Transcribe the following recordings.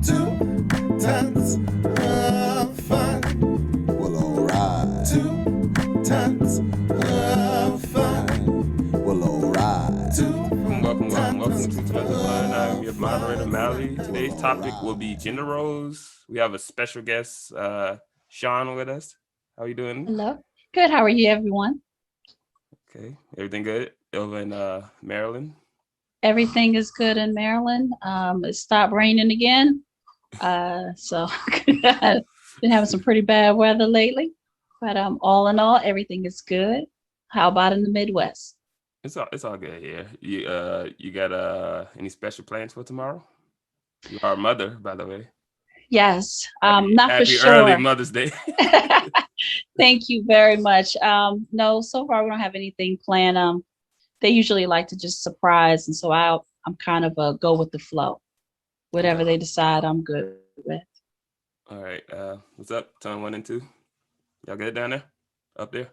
Two tons of fun. Well, alright. Two tons of fun. Well, alright. Welcome to Two Tons of Fun. I'm your moderator, Mally. Today's topic will be gender roles. We have a special guest, Shawn, with us. How are you doing? Hello. Good. How are you, everyone? Okay. Everything good over in Maryland? Everything is good in Maryland. It stopped raining again. So been having some pretty bad weather lately. But all in all, everything is good. How about in the Midwest? It's all good here. You got any special plans for tomorrow? You are a mother, by the way. Yes. Happy, not for sure. Early Mother's Day. Thank you very much. No, so far we don't have anything planned. They usually like to just surprise, and so I'm kind of a go with the flow. Whatever they decide, I'm good with. All right. What's up, Ton 1 and 2? Y'all good down there? Up there?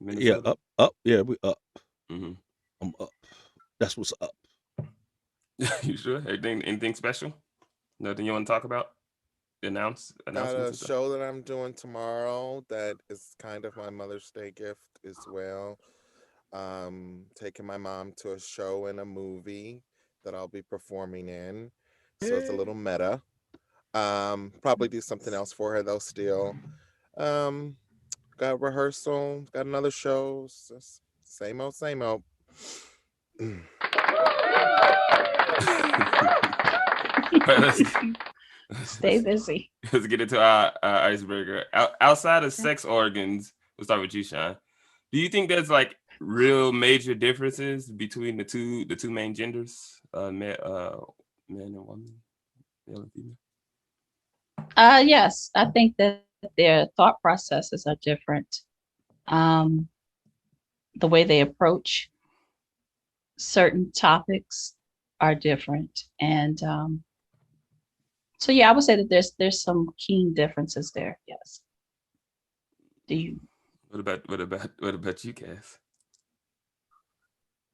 Minnesota? Yeah, up. Yeah, we up. Mm-hmm. I'm up. That's what's up. You sure? Anything special? Nothing you want to talk about? Announcements? Got a show that I'm doing tomorrow that is kind of my Mother's Day gift as well. Taking my mom to a show and a movie that I'll be performing in. So it's a little meta. Probably do something else for her though still. Got rehearsal, got another show. Same old. Stay busy. Let's get into our icebreaker. Outside of sex organs, we'll start with you, Shawn. Do you think there's like real major differences between the two main genders, man and woman, male and female? Yes, I think that their thought processes are different. The way they approach certain topics are different, and so yeah, I would say that there's some keen differences there. Yes. Do you? What about you, Kaz?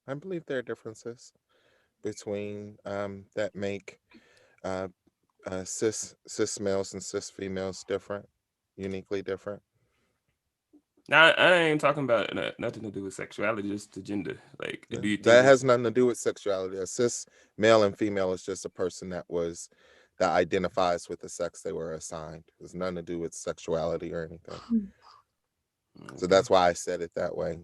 I believe there are differences between that make cis males and cis females different, uniquely different. Now, I ain't talking about nothing to do with sexuality, just the gender. Like, do you think that has nothing to do with sexuality? A cis male and female is just a person that identifies with the sex they were assigned. There's nothing to do with sexuality or anything. Okay. So that's why I said it that way,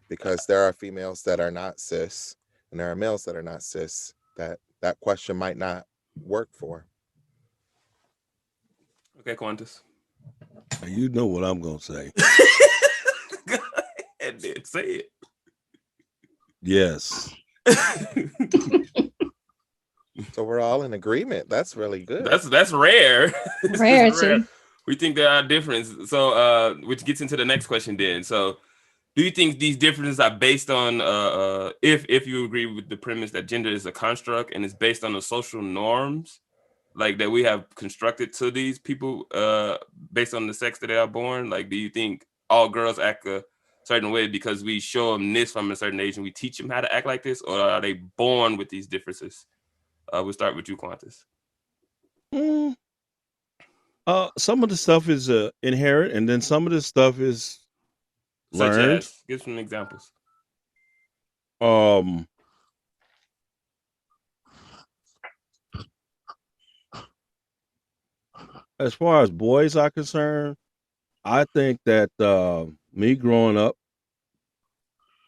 because there are females that are not cis and there are males that are not cis that question might not work for. Okay, Quantis. You know what I'm gonna say. Go ahead, then. Say it. Yes. So we're all in agreement. That's really good. That's rare. Rare too. We think there are differences. So which gets into the next question then. So do you think these differences are based on if you agree with the premise that gender is a construct and it's based on the social norms like that we have constructed to these people based on the sex that they are born? Like, do you think all girls act a certain way because we show them this from a certain age and we teach them how to act like this, or are they born with these differences? We'll start with you, Quantis. Some of the stuff is inherent, and then some of the stuff is learned. Such as, give some examples. As far as boys are concerned, I think that me growing up,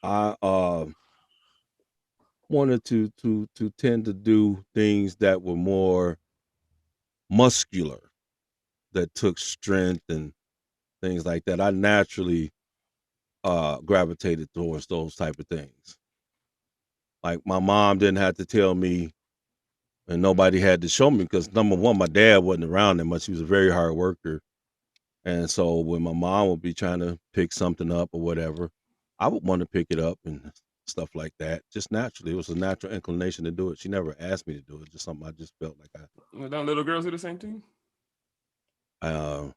I wanted to tend to do things that were more muscular, that took strength and things like that. I naturally gravitated towards those type of things. Like my mom didn't have to tell me, and nobody had to show me, because number one, my dad wasn't around that much. He was a very hard worker. And so when my mom would be trying to pick something up or whatever, I would want to pick it up and stuff like that. Just naturally. It was a natural inclination to do it. She never asked me to do it. Just something I just felt like Well, don't little girls do the same thing? You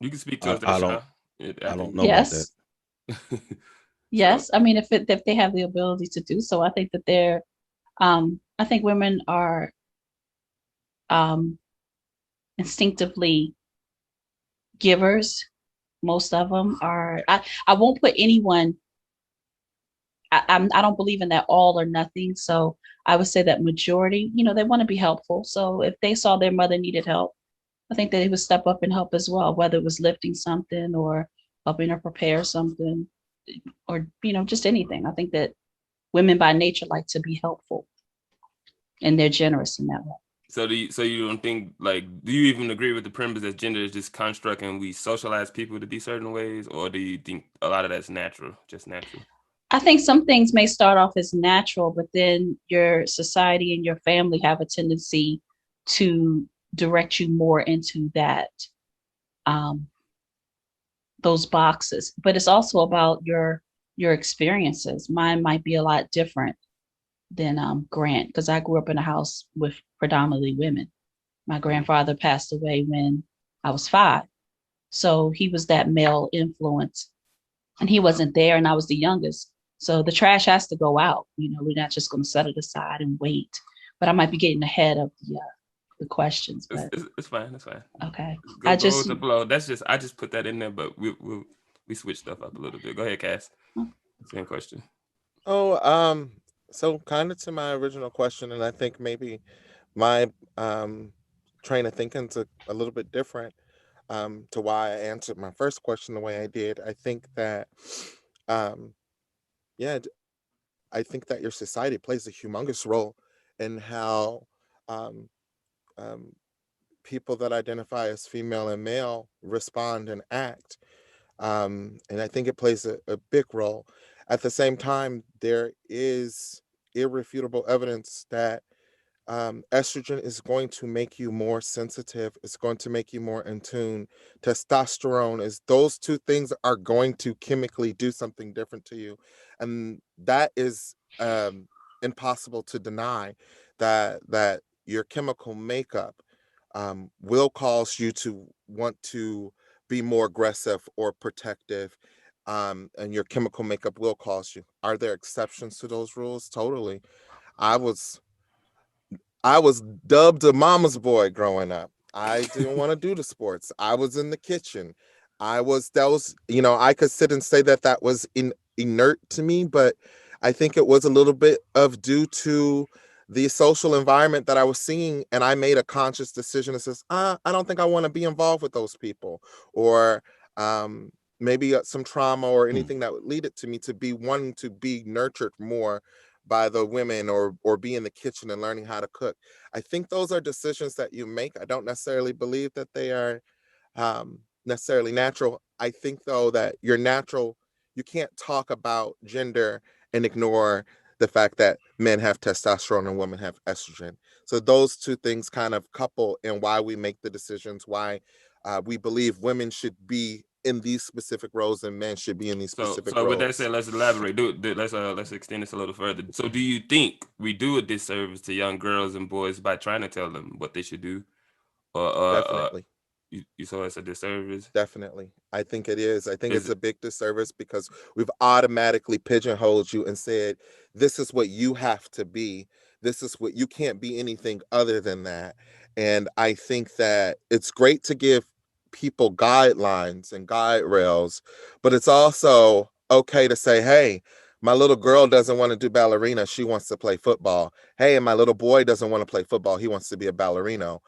can speak to us. I don't know yes. about that. Yes. So, I mean, if they have the ability to do so, I think that I think women are um, instinctively givers. Most of them are. I won't put anyone. I don't believe in that all or nothing. So I would say that majority, they want to be helpful. So if they saw their mother needed help, I think that they would step up and help as well, whether it was lifting something or helping her prepare something, or just anything. I think that women by nature like to be helpful, and they're generous in that way. So you don't think, like, do you even agree with the premise that gender is just construct and we socialize people to be certain ways, or do you think a lot of that's natural, just natural? I think some things may start off as natural, but then your society and your family have a tendency to direct you more into those boxes. But it's also about your experiences. Mine might be a lot different than Grant, because I grew up in a house with predominantly women. My grandfather passed away when I was 5. So he was that male influence, and he wasn't there, and I was the youngest. So the trash has to go out. We're not just going to set it aside and wait. But I might be getting ahead of the questions. But It's fine. It's fine. Okay. Go with the flow. I just put that in there, but we switch stuff up a little bit. Go ahead, Kaz. Same question. Oh, so kind of to my original question, and I think maybe my train of thinking's a little bit different to why I answered my first question the way I did. I think that, um, yeah, I think that your society plays a humongous role in how um, um, people that identify as female and male respond and act. And I think it plays a big role. At the same time, there is irrefutable evidence that estrogen is going to make you more sensitive. It's going to make you more in tune. Testosterone is, those two things are going to chemically do something different to you. And that is impossible to deny, that your chemical makeup will cause you to want to be more aggressive or protective. And your chemical makeup will cause you. Are there exceptions to those rules? Totally. I was I was dubbed a mama's boy growing up. I didn't want to do the sports. I was in the kitchen. I could sit and say that was inert to me, but I think it was a little bit of due to the social environment that I was seeing. And I made a conscious decision that says, I don't think I want to be involved with those people, or maybe some trauma or anything that would lead it to me to be wanting to be nurtured more by the women, or be in the kitchen and learning how to cook. I think those are decisions that you make. I don't necessarily believe that they are necessarily natural. I think though that you're natural. You can't talk about gender and ignore the fact that men have testosterone and women have estrogen. So those two things kind of couple in why we make the decisions, why we believe women should be in these specific roles and men should be in these specific So roles. with that said, let's elaborate. Let's extend this a little further. So do you think we do a disservice to young girls and boys by trying to tell them what they should do? Or Definitely. You saw it's a disservice? Definitely. I think it is. I think it's a big disservice because we've automatically pigeonholed you and said, this is what you have to be. This is what you can't be anything other than that. And I think that it's great to give people guidelines and guide rails, but it's also okay to say, hey, my little girl doesn't want to do ballerina. She wants to play football. Hey, my little boy doesn't want to play football. He wants to be a ballerino.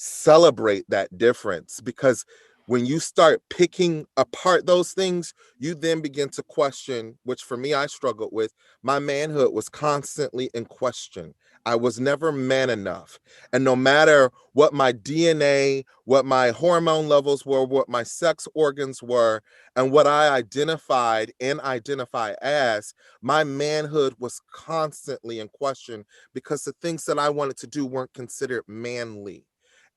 Celebrate that difference, because when you start picking apart those things, you then begin to question, which for me I struggled with. My manhood was constantly in question. I was never man enough, and no matter what my DNA, what my hormone levels were, what my sex organs were, and what I identified and identify as, my manhood was constantly in question because the things that I wanted to do weren't considered manly.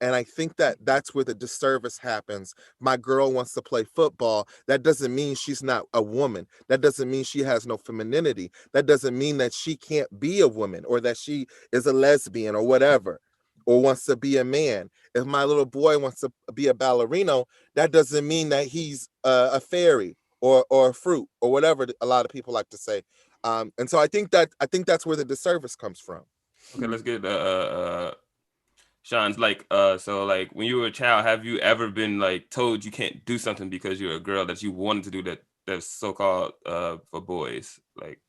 And I think that that's where the disservice happens. My girl wants to play football. That doesn't mean she's not a woman. That doesn't mean she has no femininity. That doesn't mean that she can't be a woman, or that she is a lesbian or whatever, or wants to be a man. If my little boy wants to be a ballerino, that doesn't mean that he's a fairy or a fruit or whatever a lot of people like to say. And so I think that's where the disservice comes from. Okay, let's get Shawn's like, so like when you were a child, have you ever been like told you can't do something because you're a girl that you wanted to do that's so-called for boys, like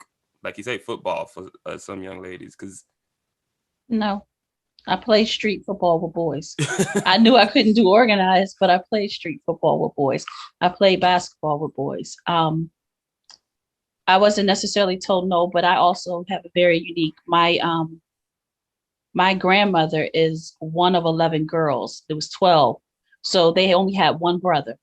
you say, football for some young ladies? Because No, I played street football with boys. I knew I couldn't do organized, but I played street football with boys. I played basketball with boys. I wasn't necessarily told no, but I also have a very unique, my grandmother is one of 11 girls. It was 12. So they only had one brother,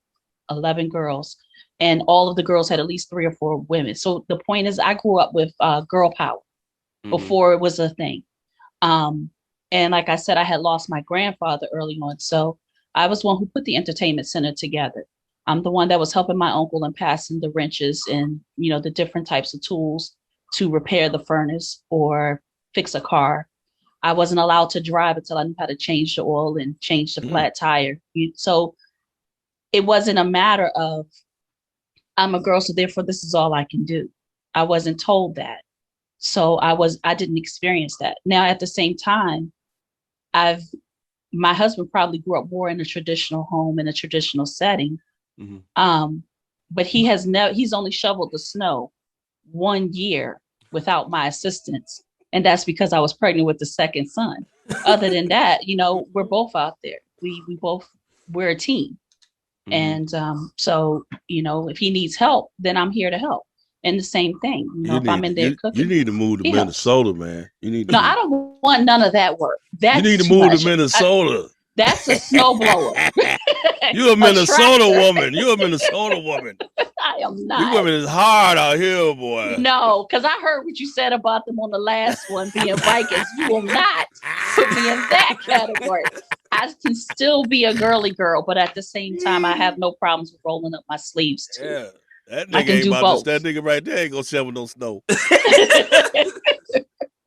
11 girls. And all of the girls had at least 3 or 4 women. So the point is, I grew up with girl power before it was a thing. And like I said, I had lost my grandfather early on. So I was one who put the entertainment center together. I'm the one that was helping my uncle and passing the wrenches and, you know, the different types of tools to repair the furnace or fix a car. I wasn't allowed to drive until I knew how to change the oil and change the flat tire. So it wasn't a matter of, I'm a girl, so therefore this is all I can do. I wasn't told that. So I didn't experience that. Now, at the same time, my husband probably grew up more in a traditional home, in a traditional setting. But he's only shoveled the snow 1 year without my assistance. And that's because I was pregnant with the second son. Other than that, you know, we're both out there. We're a team. And so, you know, if he needs help, then I'm here to help. And the same thing, you know, if I'm in there cooking. You need to move to Minnesota, man. No, I don't want none of that work. You need to move to Minnesota. That's a snowblower. You're a Minnesota woman. You're a Minnesota woman. I am not. You women is hard out here, boy. No, because I heard what you said about them on the last one being Vikings. You will not put me in that category. I can still be a girly girl, but at the same time, I have no problems with rolling up my sleeves too. Yeah, that nigga ain't about to, that nigga right there ain't gonna shovel no snow.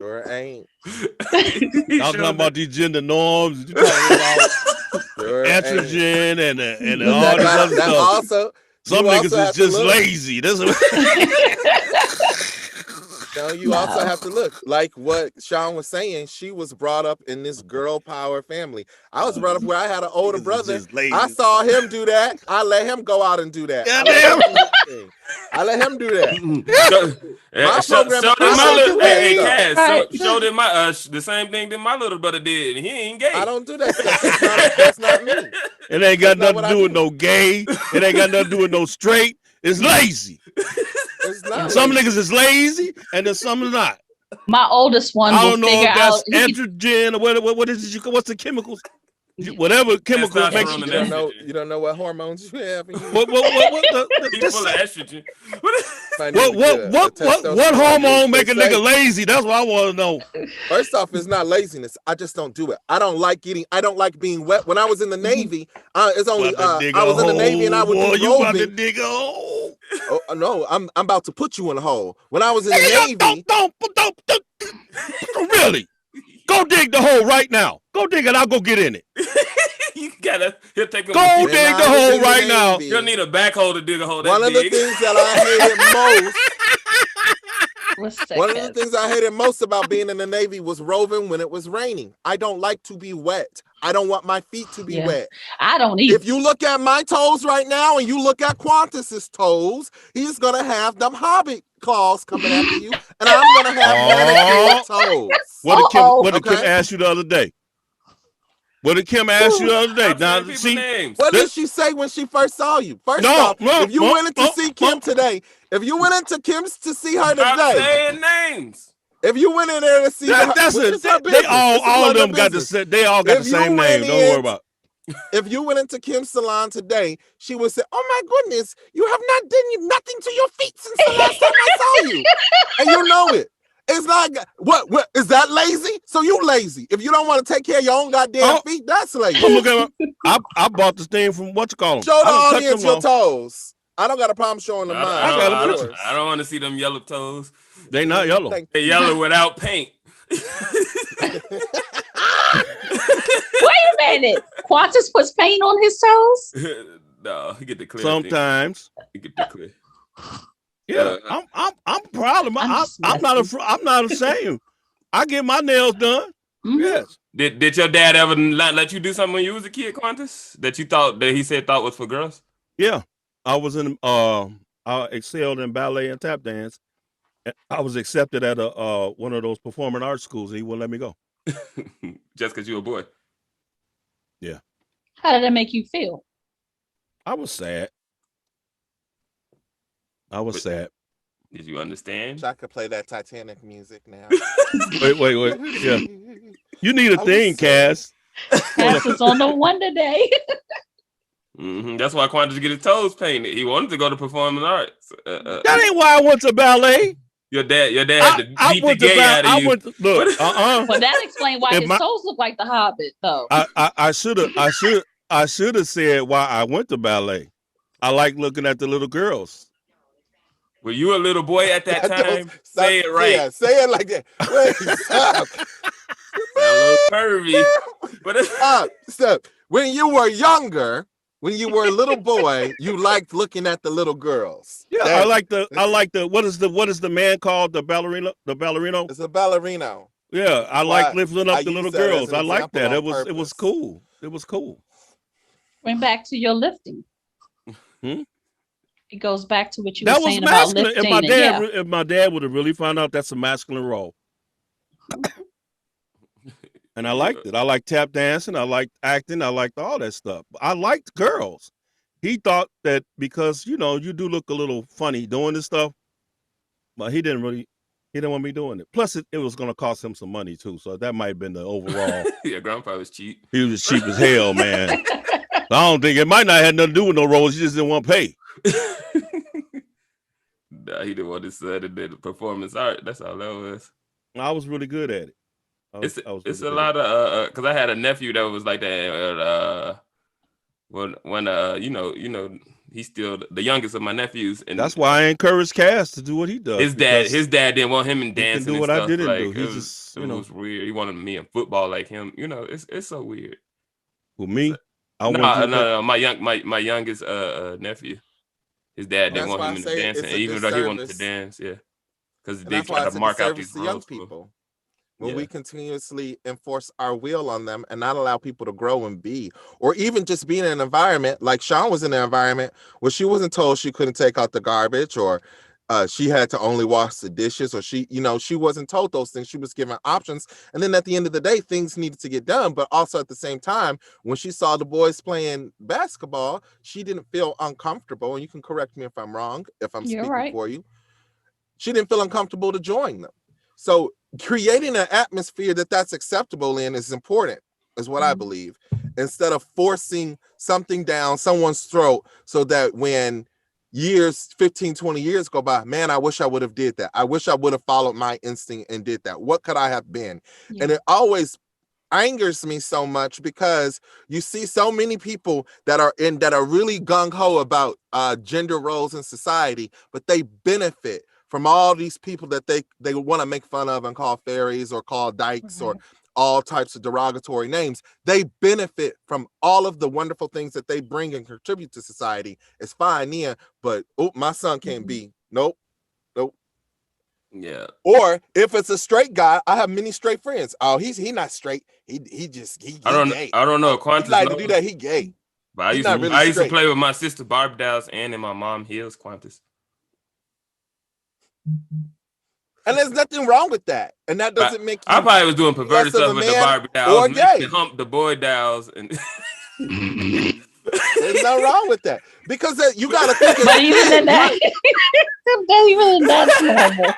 Sure ain't. Talking about these gender norms. You talking about estrogen and all this other stuff. Also, some niggas is just lazy. That's no, you also have to look like what Shawn was saying. She was brought up in this girl power family. I was brought up where I had an older brother. I saw him do that. I let him go out and do that. I let him do that. Show them the same thing that my little brother did. He ain't gay. I don't do that. That's not me. It ain't got nothing to do with no gay. It ain't got nothing to do with no straight. It's lazy. It's not. Some niggas is lazy, and then some are not. My oldest one. I don't know if that's estrogen or what is it? What's the chemicals? Whatever chemicals make you. You don't know what hormones you have. What estrogen? What hormone make a nigga lazy? That's what I want to know. First off, it's not laziness. I just don't do it. I don't like being wet. When I was in the Navy, it's only I was in the Navy and I would do you about to dig a hole. Oh no, I'm about to put you in a hole. When I was in the Navy, don't really. Go dig the hole right now. Go dig it. I'll go get in it. He'll take go dig the hole right now. You'll need a backhoe to dig a hole. One of the things that I hated most about being in the Navy was roving when it was raining. I don't like to be wet. I don't want my feet to be wet. I don't either. If you look at my toes right now and you look at Quantis's toes, he's gonna have them hobbit claws coming after you, and I'm gonna have manicured toes. What did Kim ask you the other day? What did Kim ask you the other day? Now, see, what did she say when she first saw you? First off, if you went in to see Kim today, if you went into Kim's to see her today, stop saying names. If you went in there to see her, they all of them got the same. They all got the same name. Don't worry about it. If you went into Kim's salon today, she would say, "Oh my goodness, you have not done nothing to your feet since the last time I saw you," and you know it. It's like, what is that lazy? So you lazy. If you don't want to take care of your own goddamn feet, that's lazy. I bought this thing from what you call them. Show the audience your toes. I don't got a problem showing them mine. I don't want to see them yellow toes. They not yellow. They yellow without paint. Wait a minute. Quantis puts paint on his toes? No, he get the clear. Sometimes. He get the clear. Yeah, I'm proud of my. I'm not ashamed. I get my nails done. Mhm. Yes. Did your dad ever let you do something when you was a kid, Quantis? That you thought was for girls? Yeah. I was in I excelled in ballet and tap dance. I was accepted at a one of those performing arts schools, and he wouldn't let me go. Just because you a boy. Yeah. How did that make you feel? I was sad. I was sad. Did you understand? Wish I could play that Titanic music now. Wait. Yeah. You need a thing, Kaz. Cass is on the Wonder Day. That's why Quantis get his toes painted. He wanted to go to performing arts. That ain't why I went to ballet. Your dad had to beat the gay out of you. Well, that explains why his toes look like the Hobbit, though. I should have said why I went to ballet. I like looking at the little girls. Were you a little boy at that time? Say it right. Yeah, say it like that. Wait, stop. A little curvy. Stop. When you were younger, when you were a little boy, you liked looking at the little girls. Yeah, I like the what is the man called, the ballerino? It's a ballerino. Yeah, I like lifting up the little girls. I like that. It was cool. It was cool. Went back to your lifting. It goes back to what you that were was saying masculine. about lifting. If my dad would have really found out that's a masculine role. And I liked it. I liked tap dancing. I liked acting. I liked all that stuff. I liked girls. He thought that because, you do look a little funny doing this stuff, but he didn't want me doing it. Plus, it was going to cost him some money, too. So that might have been the overall. Yeah, grandpa was cheap. He was cheap as hell, man. I don't think it might not have nothing to do with no roles. He just didn't want to pay. Nah, he didn't want his son to do the performance art. That's all that was. I was really good at it. It's a lot of because I had a nephew that was like that. When he's still the youngest of my nephews, and that's why I encourage Kaz to do what he does. His dad didn't want him in dancing. He can do what and stuff. I didn't like, do. It was weird. He wanted me in football like him. It's so weird. With me, no. My youngest nephew. His dad didn't want him in the dancing, even though he wanted to dance. Yeah, because they try to mark out these young people. When we continuously enforce our will on them and not allow people to grow and be, or even just be in an environment like Shawn was in an environment where she wasn't told she couldn't take out the garbage, or she had to only wash the dishes, or she wasn't told those things. She was given options. And then at the end of the day, things needed to get done. But also at the same time, when she saw the boys playing basketball, she didn't feel uncomfortable. And you can correct me if I'm wrong, if I'm speaking for you. She didn't feel uncomfortable to join them. So creating an atmosphere that's acceptable in is important, is what I believe, instead of forcing something down someone's throat so that when years, 15, 20 years go by, man, I wish I would have did that. I wish I would have followed my instinct and did that. What could I have been? Yeah. And it always angers me so much because you see so many people that are really gung-ho about gender roles in society, but they benefit from all these people that they want to make fun of and call fairies or call dykes or all types of derogatory names. They benefit from all of the wonderful things that they bring and contribute to society. It's fine, yeah, but my son can't be. Nope. Yeah. Or if it's a straight guy, I have many straight friends. Oh, he's not straight. He gay. I don't know. Quantis like to do that. He gay. But I used to play with my sister Barbie dolls and in my mom heels, Quantis. And there's nothing wrong with that. And that doesn't make you. I probably was doing perverted stuff with the Barbie dolls. Or gay. Hump the boy dolls. And there's nothing wrong with that. Because you got to think. But even in that, that's normal.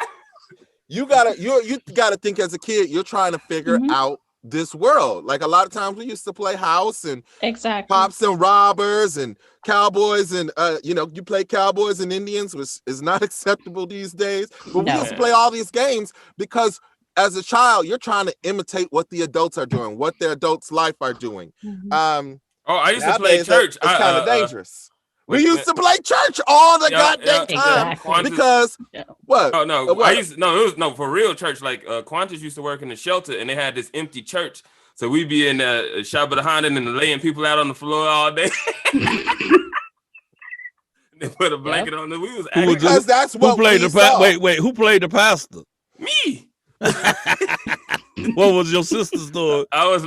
You gotta think as a kid, you're trying to figure out this world. Like a lot of times we used to play house and cops and robbers and cowboys and you play cowboys and Indians, which is not acceptable these days. But we used to play all these games because as a child, you're trying to imitate what the adults are doing, what their adults' life are doing. I used to play church. It's kind of dangerous. We used to play church all the goddamn time because what? Oh no, it was for real church. Like Quantis used to work in the shelter, and they had this empty church. So we'd be in the shop of the Honda and laying people out on the floor all day. They put a blanket on them. We was because that's what who played the pastor? Wait, who played the pastor? Me. What was your sisters doing? I was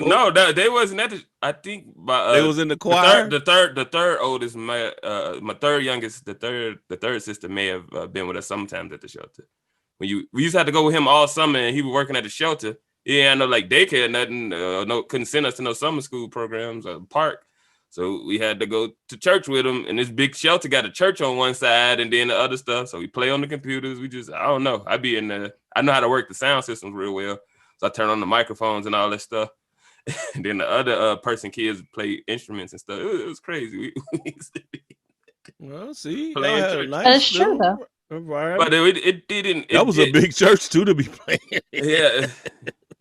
they wasn't at the. I think They was in the choir. The third oldest, my third youngest, the third sister may have been with us sometimes at the shelter. We used to have to go with him all summer, and he was working at the shelter. He had no like daycare, nothing. Couldn't send us to no summer school programs or park. So we had to go to church with him, and this big shelter got a church on one side and then the other stuff. So we play on the computers. I don't know. I be in the, I know how to work the sound systems real well. So I turn on the microphones and all that stuff. And then the other kids play instruments and stuff. It was crazy. Well, see, playing nice That's true though. environment. But it didn't. That was a big church too to be playing. Yeah.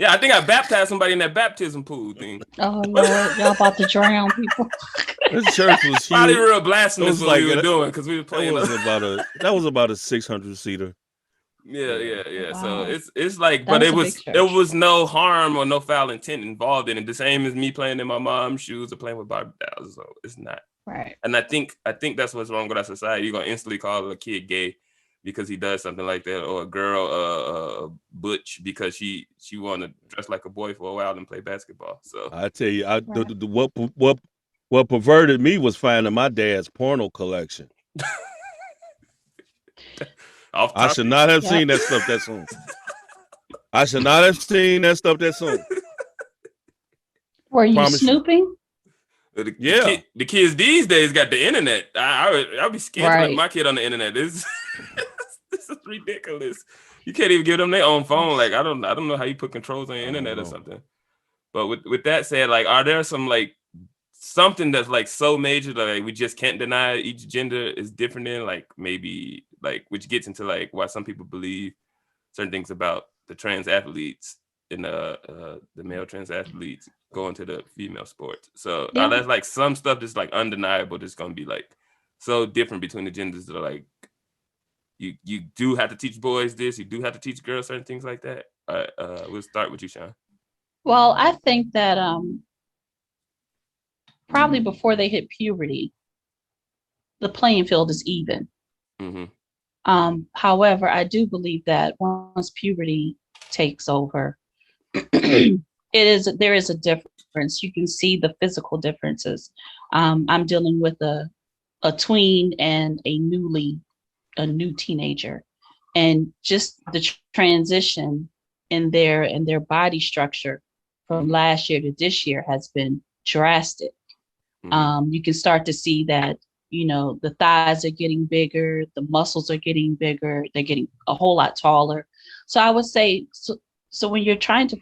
Yeah, I think I baptized somebody in that baptism pool thing. Oh Lord, y'all about to drown people. This church was huge. Probably real blasphemous what like we were doing because we were playing. That was about a 600-seater. Yeah. Wow. So it's like, That but was a big it church. was no harm or no foul intent involved in it. The same as me playing in my mom's shoes or playing with Barbie dolls. So it's not. Right. And I think that's what's wrong with our society. You're gonna instantly call a kid gay because he does something like that, or a girl butch because she want to dress like a boy for a while and play basketball. So I tell you, what perverted me was finding my dad's porno collection. I should not have seen that stuff that soon. I should not have seen that stuff that soon. Were you Promise you. snooping? The kids these days got the internet. I'd be scared to let Right. my kid on the internet. This is ridiculous. You can't even give them their own phone. Like I don't know how you put controls on your internet or something. But with that said, like, are there some like something that's like so major that like, we just can't deny each gender is different in, like maybe like, which gets into like why some people believe certain things about the trans athletes and the male trans athletes going to the female sports. So there's like some stuff that's like undeniable that's gonna be like so different between the genders that are like you do have to teach boys this, you do have to teach girls certain things like that. We'll start with you, Shawn. Well, I think that probably before they hit puberty, the playing field is even. Mm-hmm. However, I do believe that once puberty takes over, there is a difference. You can see the physical differences. I'm dealing with a tween and a new teenager, and just the transition in their body structure from last year to this year has been drastic. Mm-hmm. You can start to see that, the thighs are getting bigger, the muscles are getting bigger, they're getting a whole lot taller. So I would say, so when you're trying to,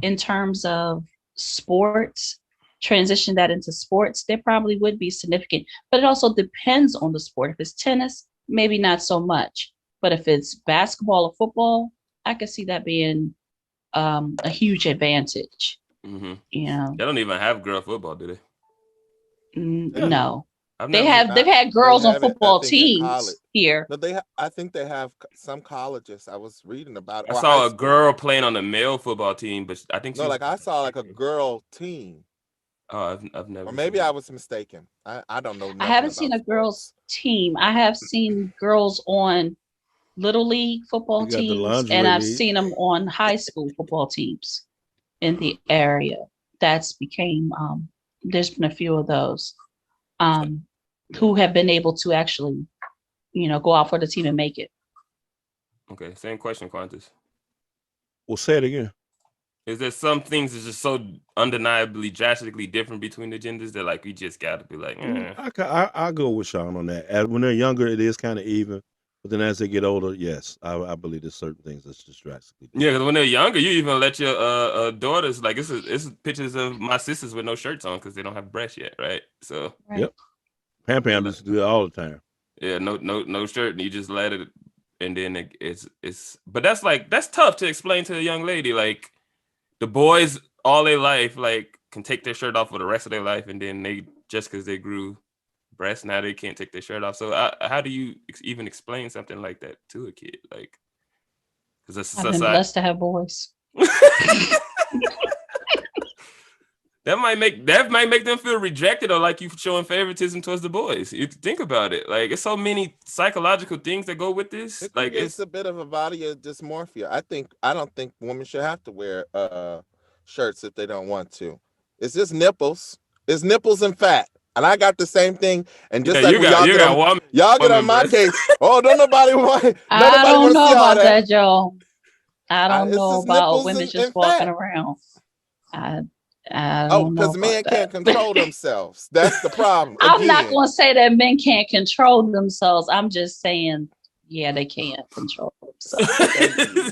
in terms of sports, transition that into sports, there probably would be significant, but it also depends on the sport. If it's tennis, maybe not so much, but if it's basketball or football, I could see that being a huge advantage. Mm-hmm. They don't even have girl football, do they? No. They've had girls on football teams here. No, I think they have some colleges. I was reading about it. I saw a girl playing on the male football team, but I think I saw like a girl team. Oh, I've never. Or maybe I was mistaken. I don't know. I haven't seen a girls team. I have seen girls on little league football teams, and I've seen them on high school football teams in the area. That's became. There's been a few of those. Who have been able to actually, go out for the team and make it. Okay, same question, Quantis. Well, say it again. Is there some things that's just so undeniably, drastically different between the genders that like we just got to be like, I go with Shawn on that. When they're younger, it is kind of even, but then as they get older, yes, I believe there's certain things that's just drastically different. Yeah, because when they're younger, you even let your daughters, like it's pictures of my sisters with no shirts on because they don't have breasts yet, right? So Yep. Pam used to do that all the time. Yeah, no shirt, and you just let it, and then it's. But that's tough to explain to a young lady. Like the boys, all their life, like can take their shirt off for the rest of their life, and then they just because they grew breasts, now they can't take their shirt off. So how do you even explain something like that to a kid? Like, because I've been blessed to have boys. That might make them feel rejected or like you showing favoritism towards the boys. You think about it. Like, it's so many psychological things that go with this. Like, It's a bit of a body of dysmorphia. I don't think women should have to wear shirts if they don't want to. It's just nipples. It's nipples and fat. And I got the same thing. And just like y'all get on my case. Oh, don't nobody want. I don't know see all about that, Joe. I don't it's know just about nipples women and just walking fat. around. I don't know because men about can't that. control themselves. That's the problem. I'm not going to say that men can't control themselves. I'm just saying, yeah, they can't control themselves.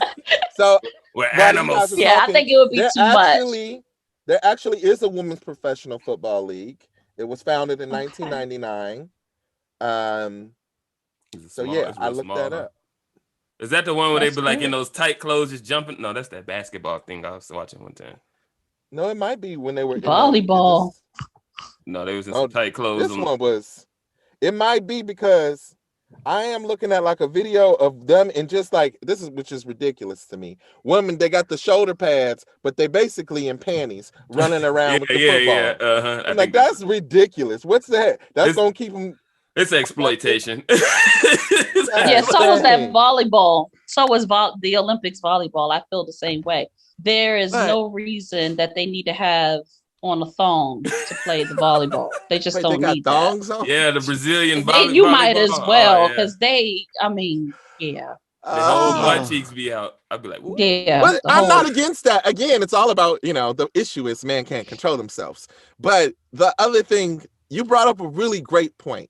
So we're animals. Yeah, I think it would be too much. There actually is a women's professional football league. It was founded in 1999. So yeah, I looked that up. Is that the one where they be like in those tight clothes just jumping? No, that's that basketball thing I was watching one time. No, it might be when they were volleyball. No, they was in some tight clothes. This one was. It might be because I am looking at like a video of them and just like which is ridiculous to me. Women, they got the shoulder pads, but they basically in panties running around with the football. Yeah. I'm like, that's ridiculous. What's that? That's gonna keep them. It's exploitation. Yeah, so was that volleyball. So was the Olympics volleyball. I feel the same way. There is no reason that they need to have on a thong to play the volleyball. They just don't need thongs that. On? Yeah, the Brazilian volleyball. You might as well, because the whole butt cheeks be out. I'd be like, whoa. Yeah. But I'm not against that. Again, it's all about, the issue is men can't control themselves. But the other thing, you brought up a really great point,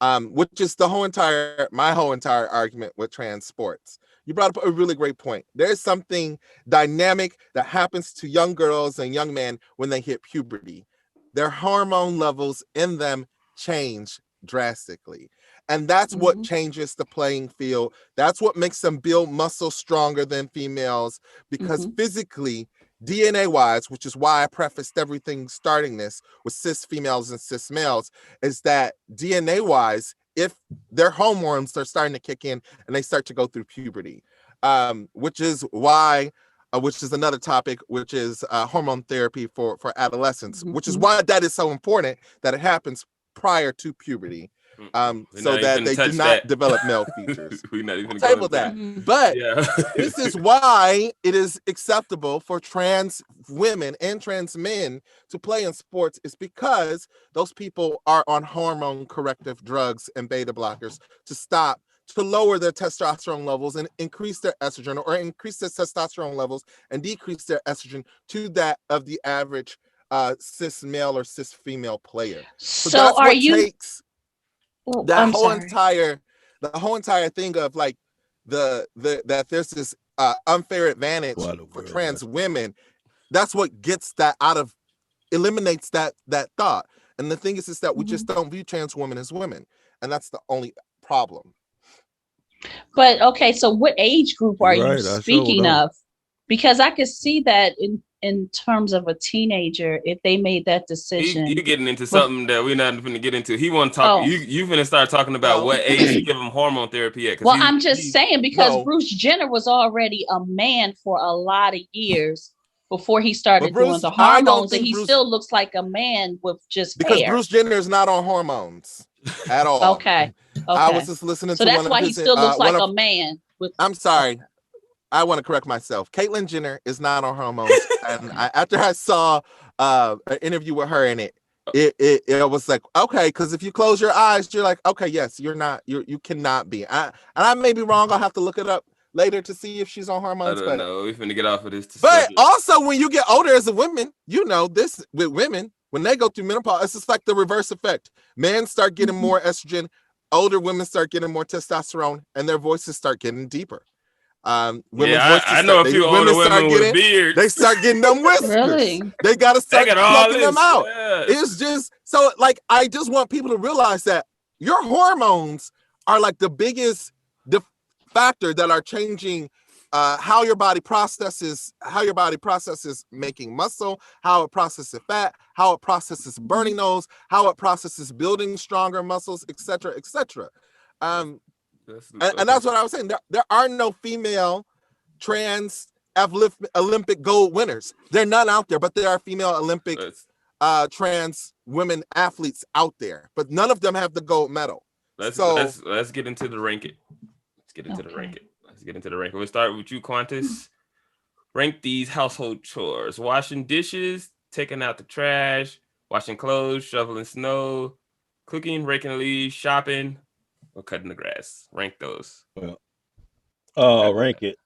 which is my whole entire argument with trans sports. You brought up a really great point. There's something dynamic that happens to young girls and young men when they hit puberty. Their hormone levels in them change drastically. And that's what changes the playing field. That's what makes them build muscle stronger than females, because physically, DNA-wise, which is why I prefaced everything starting this with cis females and cis males, is that DNA-wise, if their hormones are starting to kick in and they start to go through puberty, which is another topic, which is hormone therapy for adolescents, which is why that is so important, that it happens prior to puberty, so that they do not develop male features. We're not even table that. But this is why it is acceptable for trans women and trans men to play in sports, is because those people are on hormone corrective drugs and beta blockers to lower their testosterone levels and increase their estrogen, or increase their testosterone levels and decrease their estrogen to that of the average cis male or cis female player. So that's what takes the whole entire thing of like that there's this unfair advantage for trans women. That's what gets that eliminates that thought. And the thing is that we just don't view trans women as women, and that's the only problem. But okay, so what age group are you speaking of? Because I could see that in terms of a teenager, if they made that decision. You're getting into something that we're not going to get into. He want to talk. You finna start talking about what age to give him hormone therapy at. Well, I'm just saying, because Bruce Jenner was already a man for a lot of years before he started doing the hormones, and he still looks like a man with just hair. Bruce Jenner is not on hormones at all. Okay. I was just listening to so that's why he still looks like a man. I'm sorry. I want to correct myself. Caitlyn Jenner is not on hormones. And after I saw an interview with her in it was like, okay, because if you close your eyes, you're like, okay, yes, you're not, you cannot be. And I may be wrong. I'll have to look it up later to see if she's on hormones. I don't know. We're finna get off of this. But also, when you get older as a woman, this with women, when they go through menopause, it's just like the reverse effect. Men start getting more estrogen, older women start getting more testosterone, and their voices start getting deeper. I know a few older women with beards. They start getting them whiskers. Really? They got to start plucking them out. Yeah. It's just so I just want people to realize that your hormones are like the biggest factor that are changing how your body processes making muscle, how it processes fat, how it processes burning those, how it processes building stronger muscles, etc., etc. And that's what I was saying. There are no female trans Olympic gold winners. There are none out there, but there are female Olympic trans women athletes out there, but none of them have the gold medal. Let's get into the ranking. Let's get into the ranking. We'll start with you, Quantis. Rank these household chores: washing dishes, taking out the trash, washing clothes, shoveling snow, cooking, raking leaves, shopping, or cutting the grass. Rank those. Well, rank it.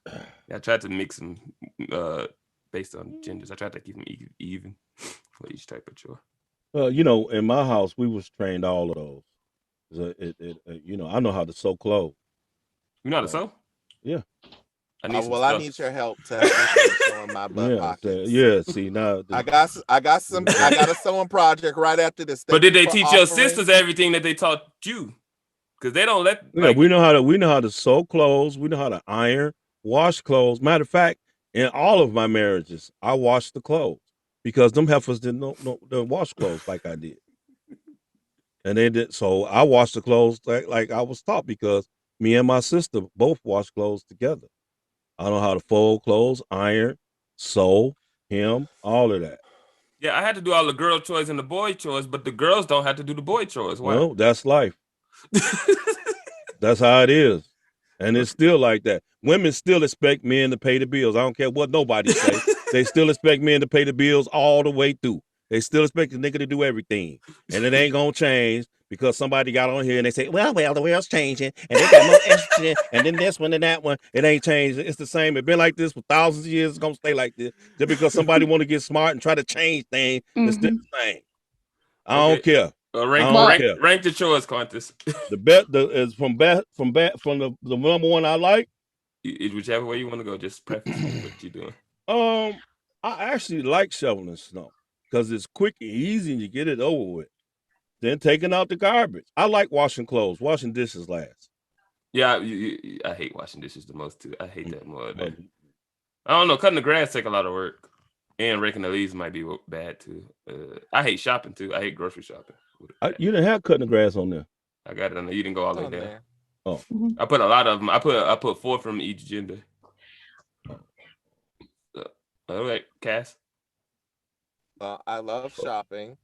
I tried to mix them based on genders. I tried to keep them even for each type of chore. Well, you know, in my house, we was trained all of those. You know, I know how to sew clothes. You know how to sew? Yeah. I need your help to help me sewing my butt pockets. See now I got a sewing project right after this. But did they teach your sisters everything that they taught you? Because they don't let. We know how to sew clothes. We know how to iron, wash clothes. Matter of fact, in all of my marriages, I washed the clothes because them heifers didn't wash clothes like I did. And they did. So I washed the clothes like I was taught because me and my sister both wash clothes together. I know how to fold clothes, iron, sew, hem, all of that. Yeah, I had to do all the girl chores and the boy chores, but the girls don't have to do the boy chores. Why? Well, that's life. That's how it is. And it's still like that. Women still expect men to pay the bills. I don't care what nobody say. They still expect men to pay the bills all the way through. They still expect the nigga to do everything. And it ain't gonna change because somebody got on here and they say, well, the world's changing and they got more estrogen and then this one and that one. It ain't changed. It's the same. It's been like this for thousands of years. It's gonna stay like this. Just because somebody want to get smart and try to change things, it's still the same. I don't care. Rank the chores, Quantis. The bet is from the number one I like. Whichever way you want to go, just preface what you're doing. I actually like shoveling snow because it's quick and easy and you get it over with. Then taking out the garbage. I like washing clothes. Washing dishes last. Yeah, I hate washing dishes the most too. I hate that more than I don't know. Cutting the grass take a lot of work, and raking the leaves might be bad too. I hate shopping too. I hate grocery shopping. You didn't have cutting the grass on there. I got it on there. You didn't go all the way down. Oh, I put a lot of them. I put 4 from each gender. All right, Kaz. I love shopping.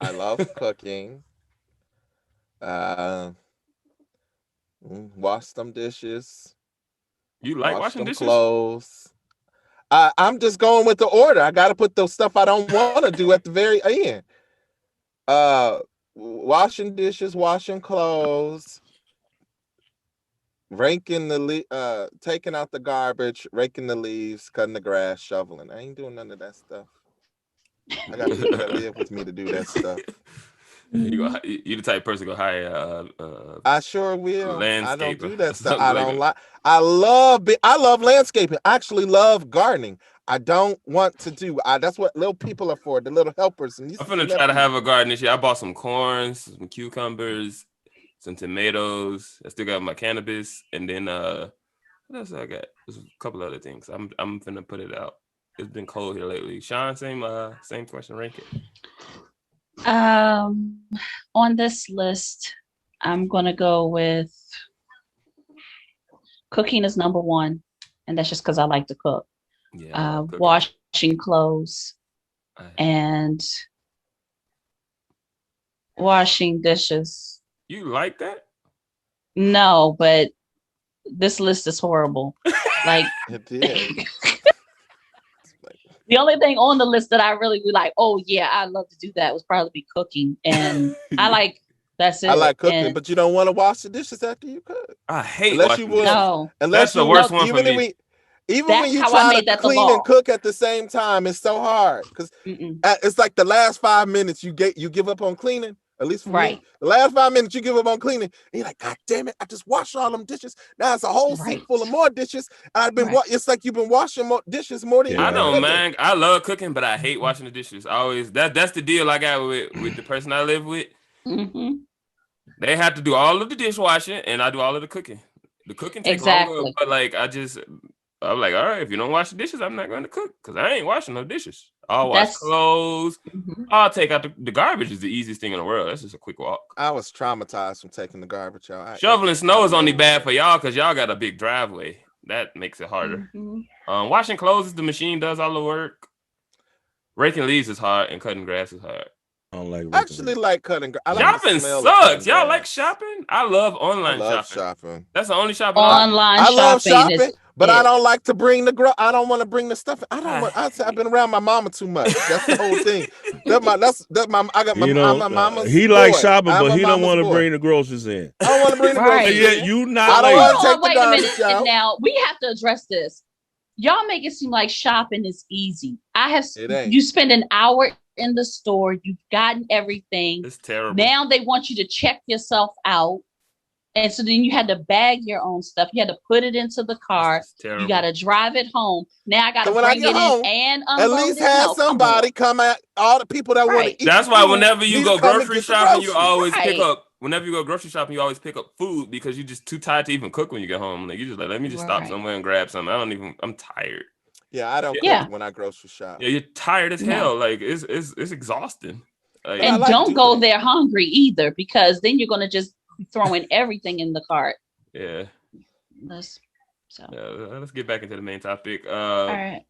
I love cooking. Wash some dishes. You like washing dishes? Clothes. I'm just going with the order. I got to put those stuff I don't want to do at the very end. Washing dishes, washing clothes, taking out the garbage, raking the leaves, cutting the grass, shoveling. I ain't doing none of that stuff. I got people that live with me to do that stuff. You the type of person to go hire I sure will. I don't do that stuff. I don't like. I love landscaping. I actually love gardening. I don't want to do. That's what little people are for, the little helpers. And I'm gonna try to have a garden this year. I bought some corns, some cucumbers, some tomatoes. I still got my cannabis, and then what else I got? There's a couple other things. I'm finna put it out. It's been cold here lately. Shawn, same question. Rank it. On this list, I'm gonna go with cooking is number 1, and that's just because I like to cook. Yeah, washing clothes and washing dishes. You like that? No, but this list is horrible. Like it did. The only thing on the list that I really would like, oh yeah, I love to do that was probably be cooking. And that's it. I like cooking, but you don't want to wash the dishes after you cook. I hate washing dishes. No. That's the worst one for me. Even when you try to clean and cook at the same time, it's so hard because it's like the last 5 minutes you give up on cleaning. At least for me, the last 5 minutes you give up on cleaning, and you're like, God damn it! I just washed all them dishes. Now it's a whole sink full of more dishes. I've been it's like you've been washing more dishes more than I know, man. I love cooking, but I hate washing the dishes. That's the deal I got with the person I live with. Mm-hmm. They have to do all of the dishwashing, and I do all of the cooking. The cooking takes longer, but I'm like, all right, if you don't wash the dishes, I'm not going to cook because I ain't washing no dishes. I'll wash clothes. I'll take out the garbage is the easiest thing in the world. That's just a quick walk. I was traumatized from taking the garbage out. Shoveling snow is only bad for y'all because y'all got a big driveway. That makes it harder. Washing clothes, the machine does all the work. Raking leaves is hard, and cutting grass is hard. I don't like I actually like cutting. I like the Shopping smell of cutting sucks. Y'all like grass. shopping? I love I online love shopping. shopping. That's the only shopping I like. Online I love shopping shopping, is but I it. don't like to bring the I don't want to bring the stuff. I don't want. I've been around my mama too much. That's the whole thing. I got my. You I'm know, a mama's he boy. likes shopping, I'm but a he don't mama's want to boy. bring the groceries in. I don't want to bring the Right. groceries Yeah, in. you not. I don't like- want to take the Wait a minute. garbage out. Now we have to address this. Y'all make it seem like shopping is easy. It ain't. You spend an hour in the store, you've gotten everything. It's terrible. Now they want you to check yourself out. And so then you had to bag your own stuff. You had to put it into the car. It's terrible. You got to drive it home. Now I got to So when I bring get it home, in and At unload least it. have No, come somebody on. come out. All the people that want Right. to eat. That's the why food whenever you need go to come and grocery get the shopping, you groceries. always pick Right. up. Whenever you go grocery shopping, you always pick up food because you're just too tired to even cook when you get home. Like you just like, let me just stop Right. somewhere and grab something. I'm tired. Yeah, I don't Yeah. cook when I grocery shop. Yeah, you're tired as No. hell. Like it's exhausting. Like, But I And like don't doing go it. there hungry either, because then you're going to just be throwing everything in the cart. yeah. Let's Let's get back into the main topic. all right.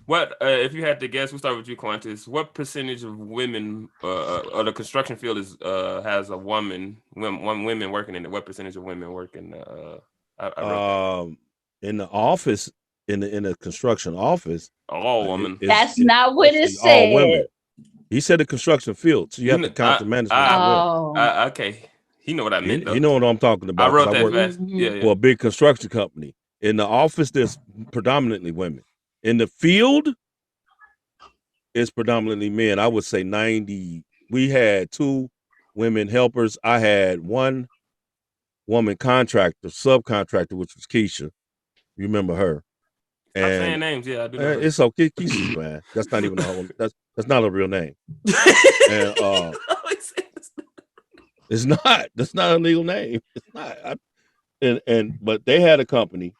What if you had to guess? We'll start with you, Quantis. What percentage of women or the construction field is has a woman working in it? What percentage of women work in I wrote in the office, in the construction office, that. All women. That's not what it it's all women. said. He said the construction field, so you have to count the management as well. Oh. Okay. He know what I meant though. You know what I'm talking I about. wrote 'cause that work fast. Mhm. Yeah. for a big construction company. In the office, there's predominantly women. In the field, it's predominantly men. I would say 90. We had 2 women helpers. I had 1 woman subcontractor, which was Keisha. You remember her? Stop saying And names. Yeah, I do know. it's okay. Keisha's fine. That's not even a whole. That's not a real name. And it's not. That's not a legal name. It's not. But they had a company.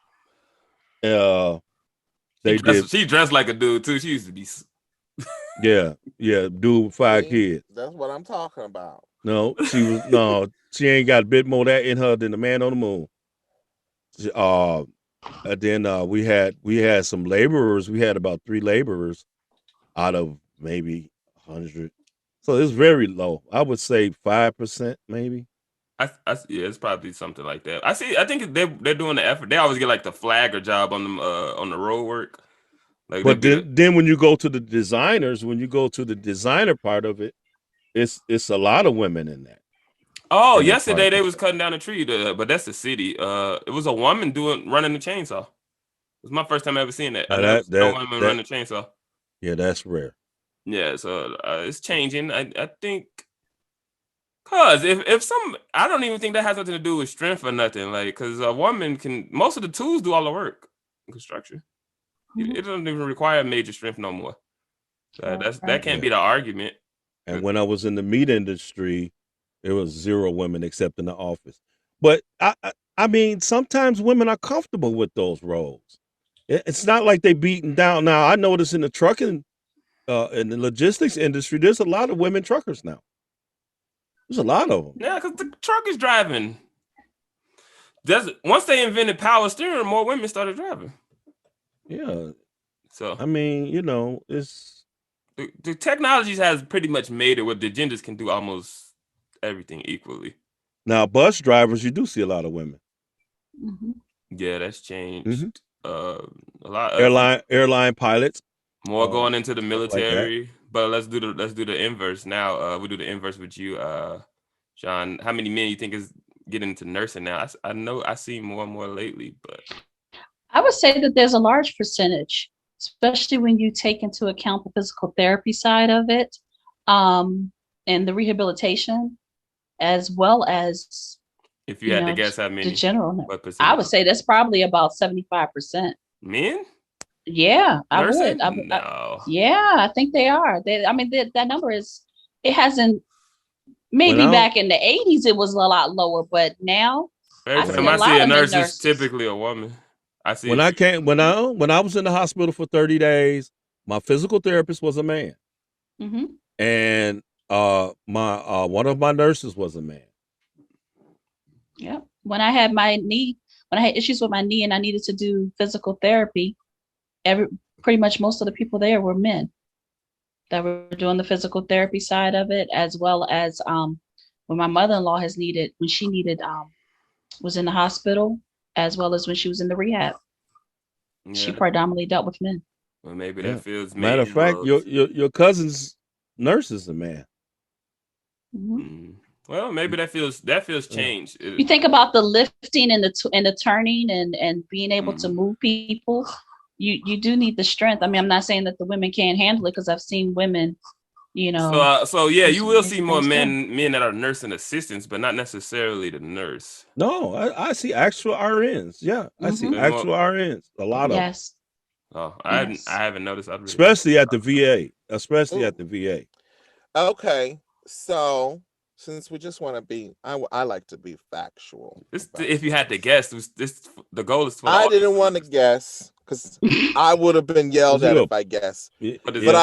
They did. She dressed like a dude too. She used to be. Yeah, dude with 5 kids. That's what I'm talking about. No, she ain't got a bit more of that in her than the man on the moon. Then we had some laborers. We had about 3 laborers out of maybe 100. So it's very low. I would say 5%, maybe. Yeah, it's probably something like that. I think they're doing the effort. They always get like the flagger job on the road work. Like, but then when you go to the designers, when you go to the designer part of it, it's a lot of women in that. Oh, in yesterday they was cutting down a tree, but that's the city. It was a woman running the chainsaw. It was my first time ever seeing that. No woman running the chainsaw. Yeah, that's rare. Yeah, so it's changing. I think, cause if some, I don't even think that has nothing to do with strength or nothing. Like, cause a woman most of the tools do all the work in construction. Mhm. It doesn't even require major strength no more. That can't be the argument. And when I was in the meat industry, there was 0 women except in the office. But I mean, sometimes women are comfortable with those roles. It's not like they beaten down. Now I notice in the trucking, in the logistics industry, there's a lot of women truckers now. There's a lot of them. Yeah, because the truck is driving. Once they invented power steering, more women started driving. Yeah. So I mean, it's the technologies has pretty much made it where the genders can do almost everything equally. Now bus drivers, you do see a lot of women. Mhm. Yeah, that's changed. Mhm. A lot. Airline pilots. More going into the like military. But let's do the inverse now. We'll do the inverse with you, Shawn. How many men you think is getting into nursing now? I know I see more and more lately, but I would say that there's a large percentage, especially when you take into account the physical therapy side of it, and the rehabilitation, as well as if you had to guess how the many, general. what percentage? I would say that's probably about 75%. Men? Yeah, I Nursing? would. No. Yeah, I think they are. That number it hasn't, maybe back in the 80s, it was a lot lower, but now Every I time see a I lot see a of nurse, nurses. it's typically a woman. I see. When I was in the hospital for 30 days, my physical therapist was a man. Mm-hmm. And my one of my nurses was a man. Yeah. When I had issues with my knee and I needed to do physical therapy, pretty much most of the people there were men that were doing the physical therapy side of it, as well as when my mother-in-law when she needed was in the hospital, as well as when she was in the rehab. She Yeah. predominantly dealt with men. Well, maybe Yeah. that feels Matter of fact, your cousin's nurse is a man. Mm-hmm. Well, maybe that feels changed. You think about the lifting and the turning and being able to move people. You do need the strength. I mean, I'm not saying that the women can't handle it, because I've seen women, you know. So yeah, you will see more men that are nursing assistants, but not necessarily the nurse. No, I see actual RNs. Yeah, I see actual RNs. A lot of them. Yes. Oh, I haven't noticed. Especially at the VA. Especially at the VA. Okay, so since we just want to be, I like to be factual. If you had to guess, the goal is for. I didn't want to guess because I would have been yelled at if I guessed. But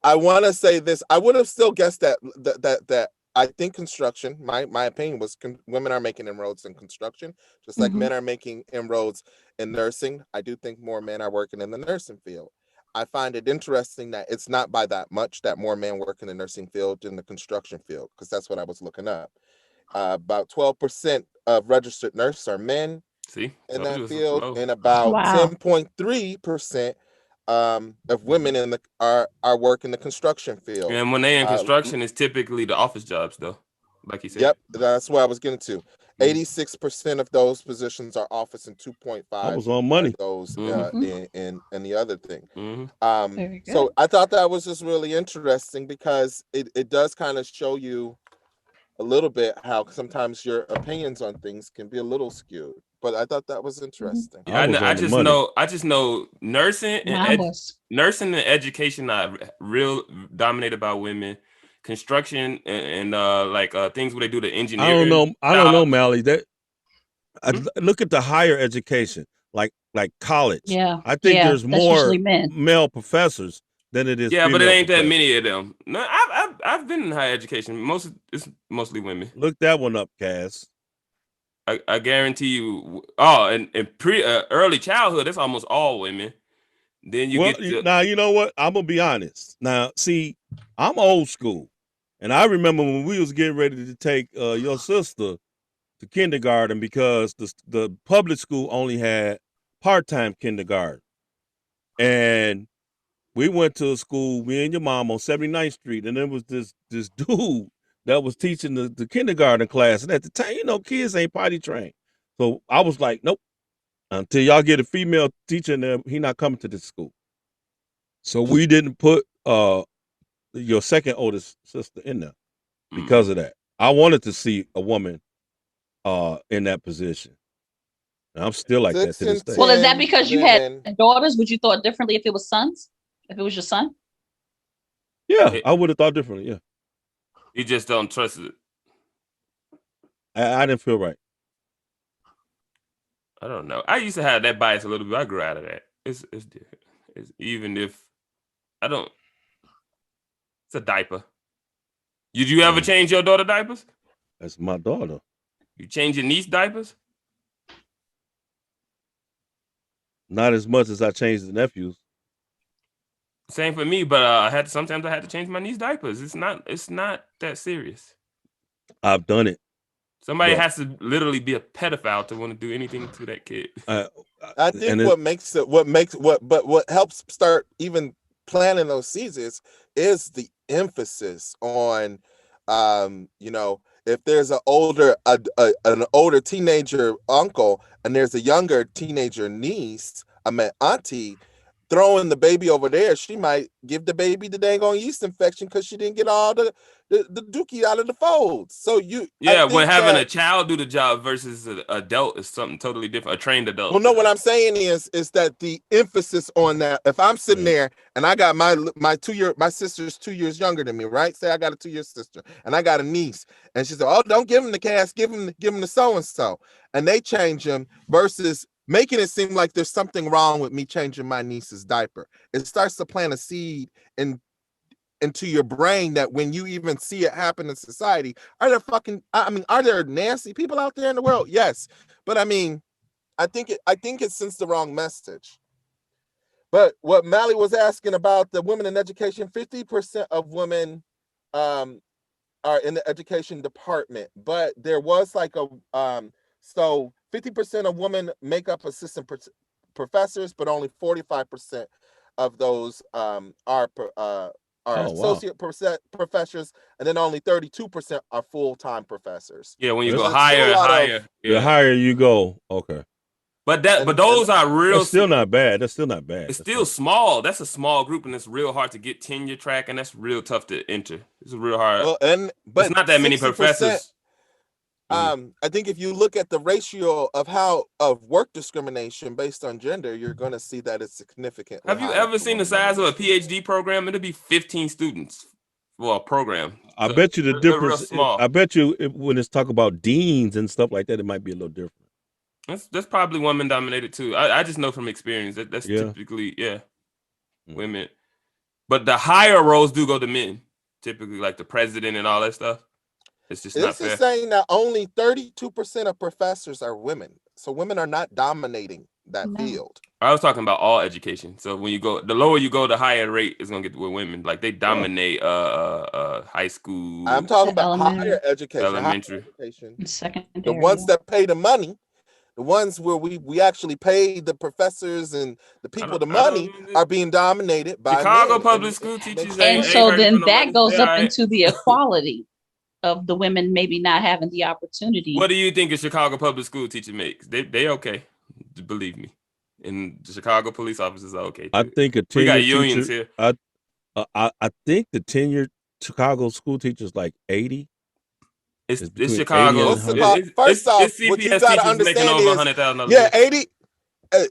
I want to say this. I would have still guessed that I think construction. My opinion was women are making inroads in construction, just like men are making inroads in nursing. I do think more men are working in the nursing field. I find it interesting that it's not by that much that more men work in the nursing field than the construction field, because that's what I was looking up. About 12% of registered nurses are men in that field, and about 10.3% of women are working the construction field. And when they in construction, it's typically the office jobs, though, like you said. Yep, that's what I was getting to. 86% of those positions are office, and 2.5 I was on money. Those in the other thing. Very good. So I thought that was just really interesting, because it does kind of show you a little bit how sometimes your opinions on things can be a little skewed. But I thought that was interesting. Yeah, I just know nursing and education are real dominated by women. Construction and things where they do the engineering. I don't know, Mally. Look at the higher education, like college. Yeah, I think there's more male professors than it is. Yeah, but it ain't that many of them. No, I've been in higher education. It's mostly women. Look that one up, Kaz. I guarantee you. Oh, and early childhood, it's almost all women. Then now you know what? I'm gonna be honest. Now, see, I'm old school, and I remember when we was getting ready to take your sister to kindergarten, because the public school only had part-time kindergarten, and we went to a school, me and your mom, on 79th Street, and there was this dude that was teaching the kindergarten class, and at the time, kids ain't potty trained, so I was like, nope. Until y'all get a female teacher in there, he not coming to this school. So we didn't put your second oldest sister in there because of that. I wanted to see a woman in that position. And I'm still like that to this day. Well, is that because you had daughters? Would you thought differently if it was sons? If it was your son? Yeah, I would have thought differently. Yeah. You just don't trust it. I didn't feel right. I don't know. I used to have that bias a little bit. I grew out of that. It's different. It's, even if I don't. It's a diaper. Did you ever change your daughter diapers? That's my daughter. You change your niece diapers? Not as much as I changed the nephews. Same for me, but sometimes I had to change my niece diapers. It's not that serious. I've done it. Somebody has to literally be a pedophile to want to do anything to that kid. I think what helps start even planning those seasons is the emphasis on, if there's an older teenager uncle and there's a younger teenager niece, auntie, throwing the baby over there, she might give the baby the dang on yeast infection because she didn't get all the dookie out of the folds. So when having a child do the job versus an adult is something totally different. A trained adult. Well, no, what I'm saying is that the emphasis on that. If I'm sitting there and I got my sister's 2 years younger than me, right? Say I got a 2-year sister and I got a niece, and she said, "Oh, don't give him the cast, give him the so and so," and they change him versus making it seem like there's something wrong with me changing my niece's diaper. It starts to plant a seed into your brain that when you even see it happen in society, are there nasty people out there in the world? Yes. But I think it sends the wrong message. But what Mally was asking about the women in education, 50% of women are in the education department, but there was like a so 50% of women make up assistant professors, but only 45% of those are wow. associate professors, and then only 32% are full-time professors. Yeah, when you That's- go So it's still higher a and lot of- higher. The Yeah. higher you go, okay. But those are real. That's still not bad. That's still not bad. It's still small. That's a small group, and it's real hard to get tenure track, and that's real tough to enter. It's real hard. Well, but it's not that many 60%, professors. I think if you look at the ratio of work discrimination based on gender, you're going to see that it's significant. Have you ever seen the size of a PhD program? It'll be 15 students for a program. I bet you the they're real difference. small. I bet you when it's talk about deans and stuff like that, it might be a little different. That's probably women dominated too. I just know from experience that's typically women. But the higher roles do go to men, typically like the president and all that stuff. It's just not fair. This is saying that only 32% of professors are women. So women are not dominating that field. I was talking about all education. So when you go, the lower you go, the higher rate is gonna get with women. Like they dominate high school. I'm talking about higher education, elementary, higher education. Secondary. The ones that pay the money, the ones where we actually pay the professors and the people the money are being dominated by Chicago men. public school teachers. And so then that goes up into the equality of the women maybe not having the opportunity. What do you think a Chicago public school teacher makes? They okay, believe me. And the Chicago police officers are okay too. I think we got unions here. I think the tenured Chicago school teachers like 80. It's Chicago. First off, what you got to understand is, 80.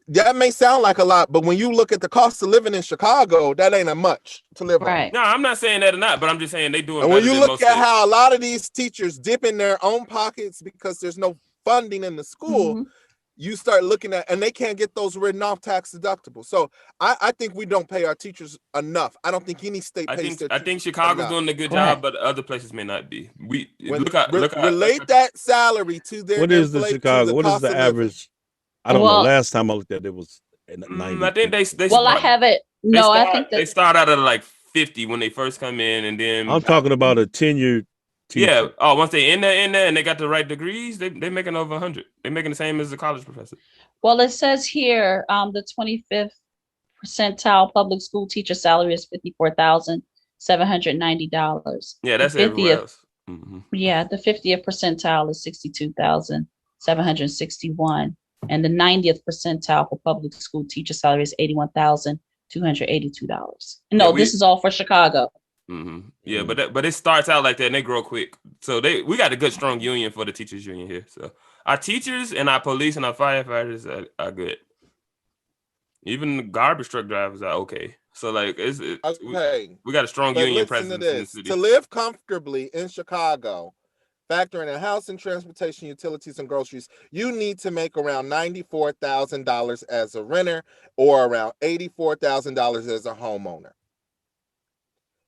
That may sound like a lot, but when you look at the cost of living in Chicago, that ain't a much to live on. No, I'm not saying that or not, but I'm just saying they doing. And when you look at how a lot of these teachers dip in their own pockets because there's no funding in the school, you start looking at, and they can't get those written off tax deductible. So I think we don't pay our teachers enough. I don't think any state pays their teachers. I think Chicago's doing a good job, but other places may not be. Relate that salary to their. What is the Chicago? What is the average? I don't know. Last time I looked at it was 90. I think they I have it. No, I think they start out at like 50 when they first come in, and then I'm talking about a tenured teacher. Yeah. Oh, once they in there, and they got the right degrees, they making over 100. They making the same as a college professor. Well, it says here, the 25th percentile public school teacher salary is $54,790. Yeah, that's everywhere else. Yeah, the 50th percentile is $62,761. And the 90th percentile for public school teacher salary is $81,282. No, this is all for Chicago. Yeah, but it starts out like that and they grow quick. So we got a good strong union for the teachers union here. So our teachers and our police and our firefighters are good. Even the garbage truck drivers are okay. So like we got a strong union presence in the city. To live comfortably in Chicago, factoring in housing, transportation, utilities, and groceries, you need to make around $94,000 as a renter or around $84,000 as a homeowner.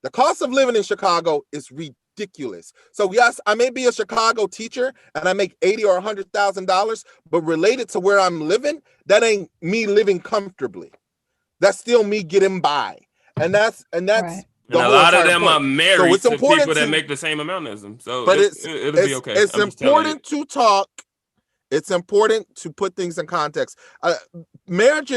The cost of living in Chicago is ridiculous. So yes, I may be a Chicago teacher and I make $80,000 or $100,000, but related to where I'm living, that ain't me living comfortably. That's still me getting by, and that's. Right. And a lot of them are married to people that make the same amount as them. So it'll be okay. It's important to talk. It's important to put things in context. The marriage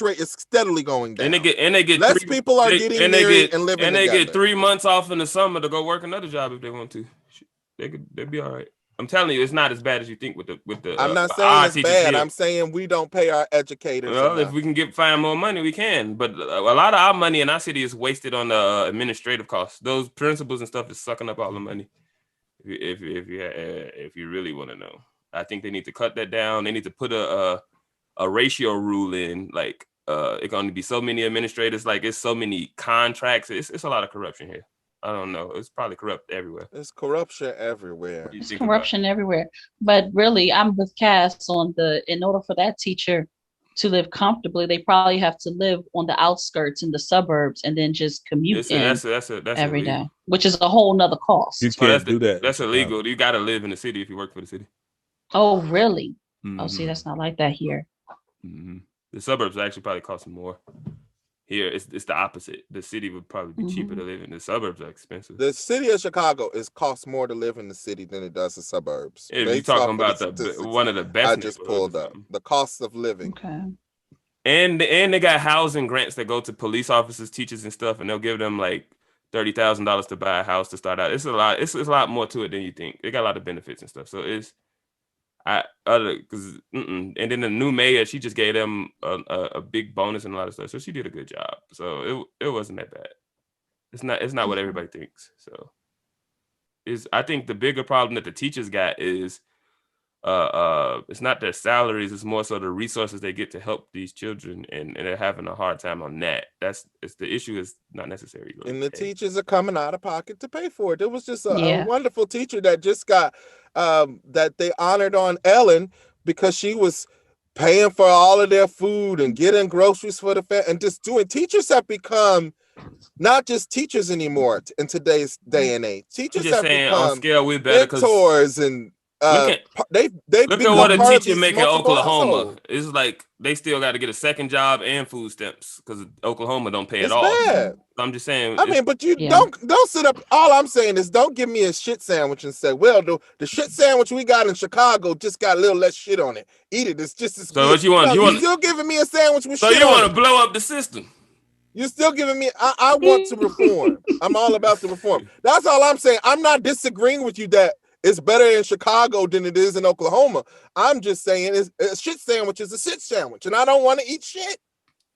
rate is steadily going down. And they get less people are getting married and living together. And they get 3 months off in the summer to go work another job if they want to. They'd be all right. I'm telling you, it's not as bad as you think with the. I'm not saying it's bad. I'm saying we don't pay our educators. Well, if we can find more money, we can. But a lot of our money in our city is wasted on the administrative costs. Those principals and stuff is sucking up all the money. If you really want to know, I think they need to cut that down. They need to put a ratio rule in. Like it's going to be so many administrators. Like it's so many contracts. It's a lot of corruption here. I don't know. It's probably corrupt everywhere. There's corruption everywhere. There's corruption everywhere. But really, I'm with Kaz on in order for that teacher to live comfortably, they probably have to live on the outskirts in the suburbs and then just commute that's every illegal. Day, which is a whole nother cost. You can't do that. That's illegal. You got to live in the city if you work for the city. Oh, really? Oh, see, that's not like that here. The suburbs actually probably cost more. Here, it's the opposite. The city would probably be cheaper to live in. The suburbs are expensive. The city of Chicago costs more to live in the city than it does the suburbs. If you're Based talking off of about the statistics one of the best I just neighborhoods pulled or up, something. the cost of living. Okay. And they got housing grants that go to police officers, teachers, and stuff, and they'll give them like $30,000 to buy a house to start out. It's a lot. It's a lot more to it than you think. They got a lot of benefits and stuff. So and then the new mayor, she just gave them a big bonus and a lot of stuff. So she did a good job. So it wasn't that bad. It's not what everybody thinks. So I think the bigger problem that the teachers got is it's not their salaries, it's more so the resources they get to help these children, and they're having a hard time on that. It's the issue is not necessary. And the teachers are coming out of pocket to pay for it. There was just a Yeah. wonderful teacher that just got that they honored on Ellen because she was paying for all of their food and getting groceries for the family and just doing. Teachers have become not just teachers anymore in today's day and age. I'm Teachers just have saying on become scale we're better because mentors and they've look at become what a part of teacher these make in multiple Oklahoma. households. It's like they still got to get a second job and food stamps because Oklahoma don't pay It's at all. bad. So I'm just saying. I mean, but you Yeah. don't sit up. All I'm saying is don't give me a shit sandwich and say, well, the shit sandwich we got in Chicago just got a little less shit on it. Eat it. It's just as So good. what you want? No, you you're want? still giving me a sandwich with So shit you on want it. to blow up the system? You're still giving me. I want to reform. I'm all about the reform. That's all I'm saying. I'm not disagreeing with you that it's better in Chicago than it is in Oklahoma. I'm just saying a shit sandwich is a shit sandwich, and I don't want to eat shit.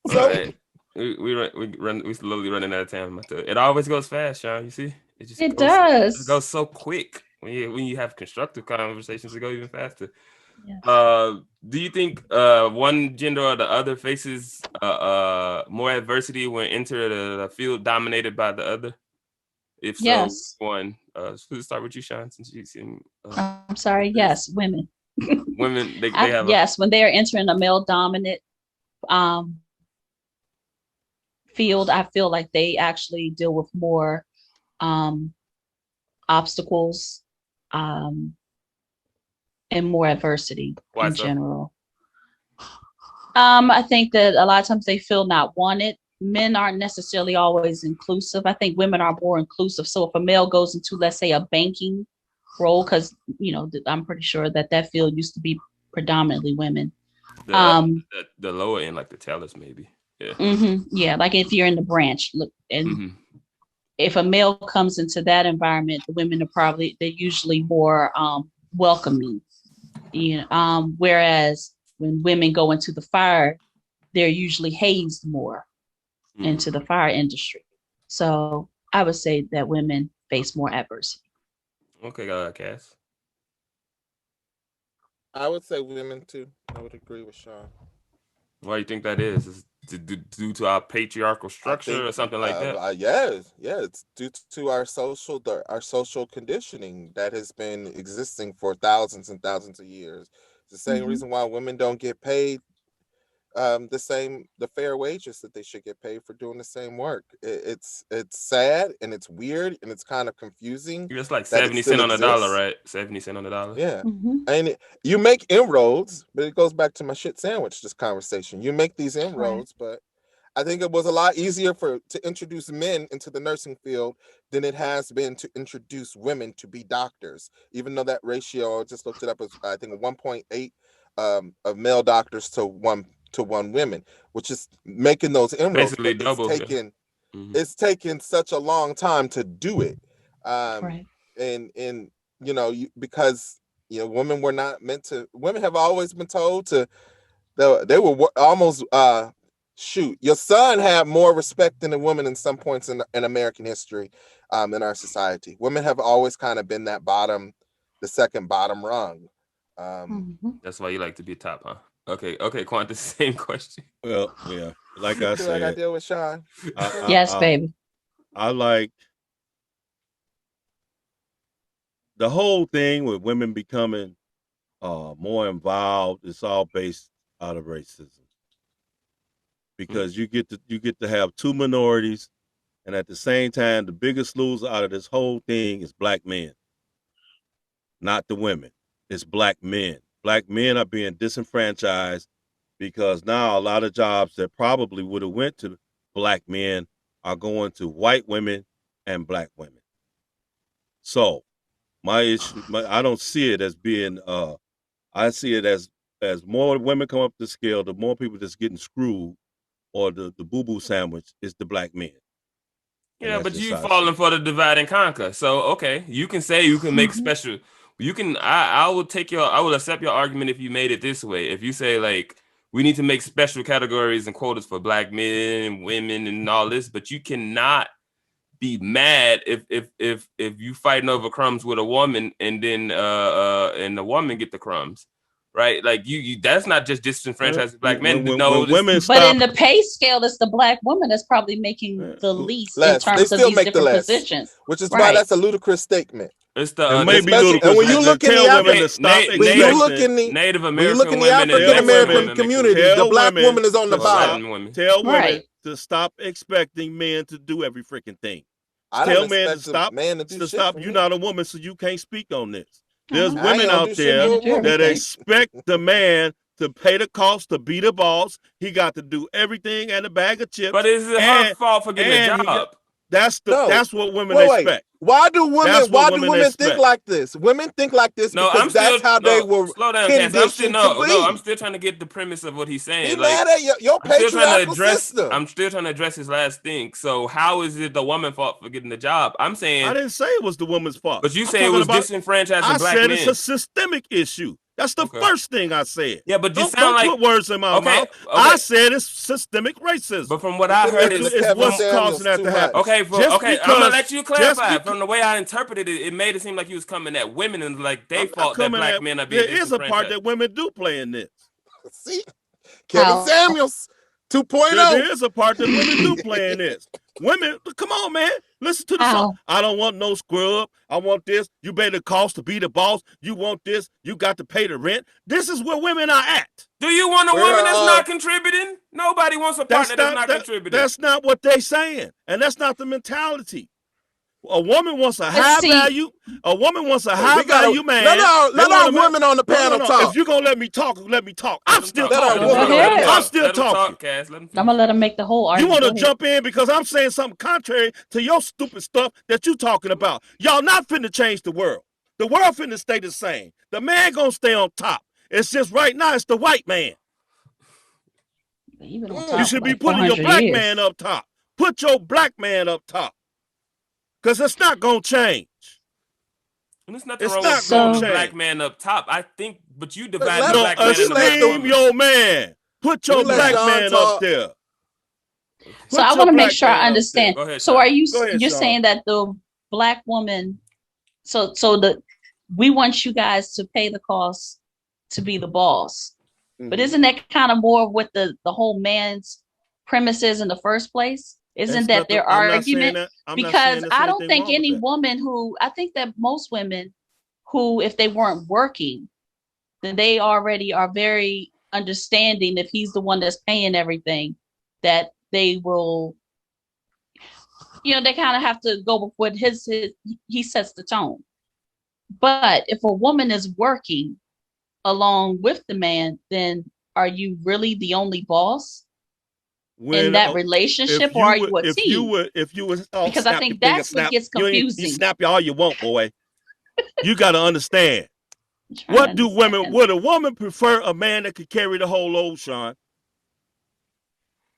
So Right. We slowly running out of time. It always goes fast, Shawn. You see, It does. It goes so quick when you have constructive conversations. It go even faster. Yes. Do you think one gender or the other faces more adversity when enter the field dominated by the other? If so, Yes. one. Let's start with you, Shawn, since you seem. I'm sorry. Yes, women. Women, they have. Yes, when they are entering a male dominant field, I feel like they actually deal with more obstacles and more adversity in general. I think that a lot of times they feel not wanted. Men aren't necessarily always inclusive. I think women are more inclusive. So if a male goes into, let's say, a banking role, because I'm pretty sure that field used to be predominantly women. The lower end, like the tellers, maybe. Yeah. Yeah, like if you're in the branch, look, and if a male comes into that environment, the women they're usually more welcoming. Whereas when women go into the fire, they're usually hazed more into the fire industry. So I would say that women face more adversity. Okay, Kaz. I would say women too. I would agree with Shawn. Why do you think that is? Is it due to our patriarchal structure or something like that? Yeah, it's due to our social conditioning that has been existing for thousands and thousands of years. It's the same reason why women don't get paid the fair wages that they should get paid for doing the same work. It's sad and it's weird and it's kind of confusing. It's like 70 cents on the dollar, right? 70 cents on the dollar. Yeah. And you make inroads, but it goes back to my shit sandwich, this conversation. You make these inroads, but I think it was a lot easier to introduce men into the nursing field than it has been to introduce women to be doctors, even though that ratio, I just looked it up, as I think 1.8 of male doctors to one women, which is making those inroads. Basically double. It's taken such a long time to do it. And because women were not meant to. Women have always been told to. They were almost your son had more respect than a woman in some points in American history, in our society. Women have always kind of been that the second bottom rung. That's why you like to be top, huh? Okay, Quantis, same question. Well, yeah, like I said, I got to deal with Shawn. Yes, baby. I like the whole thing with women becoming more involved. It's all based out of racism, because you get to have two minorities, and at the same time, the biggest loser out of this whole thing is black men, not the women. It's black men. Black men are being disenfranchised because now a lot of jobs that probably would have went to black men are going to white women and black women. So my issue, I don't see it as being, I see it as more women come up the scale, the more people that's getting screwed or the boo-boo sandwich is the black men. Yeah, but you falling for the divide and conquer. So okay, you can say you can make special. You can. I will accept your argument if you made it this way. If you say like we need to make special categories and quotas for black men and women and all this, but you cannot be mad if you fighting over crumbs with a woman and then and the woman get the crumbs. Right, like you that's not just disenfranchising black men. When women stop, but in the pay scale, it's the black woman that's probably making the least in terms of these different positions. Which is why that's a ludicrous statement. It's the maybe ludicrous. And when you look in the Native American women, African American community, the black woman is on the bottom. Tell women to stop expecting men to do every freaking thing. Tell men to stop. You're not a woman, so you can't speak on this. There's women out there that expect the man to pay the cost to be the boss. He got to do everything and a bag of chips. But is it her fault for getting a job? That's what women expect. Why do women think like this? Women think like this because that's how they were conditioned to be. I'm still trying to get the premise of what he's saying. He's mad at your patriarchal system. I'm still trying to address his last thing. So how is it the woman's fault for getting the job? I'm saying I didn't say it was the woman's fault. But you say it was disenfranchising black men. I said it's a systemic issue. That's the first thing I said. Yeah, but don't put words in my mouth. I said it's systemic racism. But from what I heard, it's what's causing that to happen. Okay, I'm gonna let you clarify. From the way I interpreted it, it made it seem like you was coming at women and like they fault that black men are being disenfranchised. There is a part that women do play in this. See, Kevin Samuels 2.0. There is a part that women do play in this. Women, come on, man. Listen to the song. I don't want no scrub. I want this. You pay the cost to be the boss. You want this. You got to pay the rent. This is where women are at. Do you want a woman that's not contributing? Nobody wants a partner that's not contributing. That's not what they're saying. And that's not the mentality. A woman wants a high value. A woman wants a high value man. Let our women on the panel talk. If you're gonna let me talk, let me talk. I'm still talking. I'm still talking. I'm gonna let him make the whole argument. You want to jump in because I'm saying something contrary to your stupid stuff that you talking about. Y'all not finna change the world. The world finna stay the same. The man gonna stay on top. It's just right now it's the white man. You should be putting your black man up top. Put your black man up top. Because it's not going to change. And there's nothing wrong with putting black man up top. I think, but you divide the black man in the esteem your man. Put your black man up there. So I want to make sure I understand. So are you're saying that the black woman, we want you guys to pay the cost to be the boss. But isn't that kind of more of what the whole man's premise is in the first place? Isn't that their argument? Because I don't think any woman I think that most women who, if they weren't working, then they already are very understanding if he's the one that's paying everything, that they will, they kind of have to go with what he sets the tone. But if a woman is working along with the man, then are you really the only boss? In that relationship, or are you a team? If you were, because I think that's what gets confusing. You snap all you want, boy. You got to understand. Would a woman prefer a man that could carry the whole load, Shawn?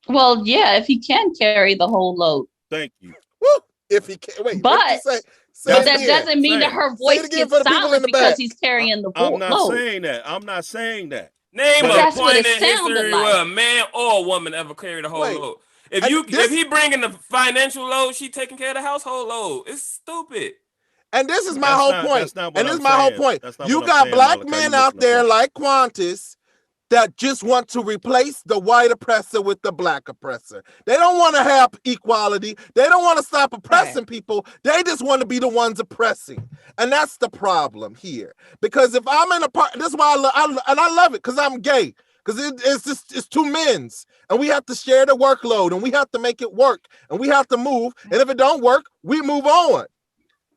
Well, yeah, if he can carry the whole load. Thank you. Woo! If he can, wait. But that doesn't mean that her voice gets silent because he's carrying the whole load. I'm not saying that. Name a point in history where a man or a woman ever carried the whole load. If he bringing the financial load, she taking care of the household load. It's stupid. And this is my whole point. And this is my whole point. You got black men out there like Quantis that just want to replace the white oppressor with the black oppressor. They don't want to have equality. They don't want to stop oppressing people. They just want to be the ones oppressing. And that's the problem here. Because if I'm in a part, this is why I love it, because I'm gay. Because it's two men's. And we have to share the workload. And we have to make it work. And we have to move. And if it don't work, we move on.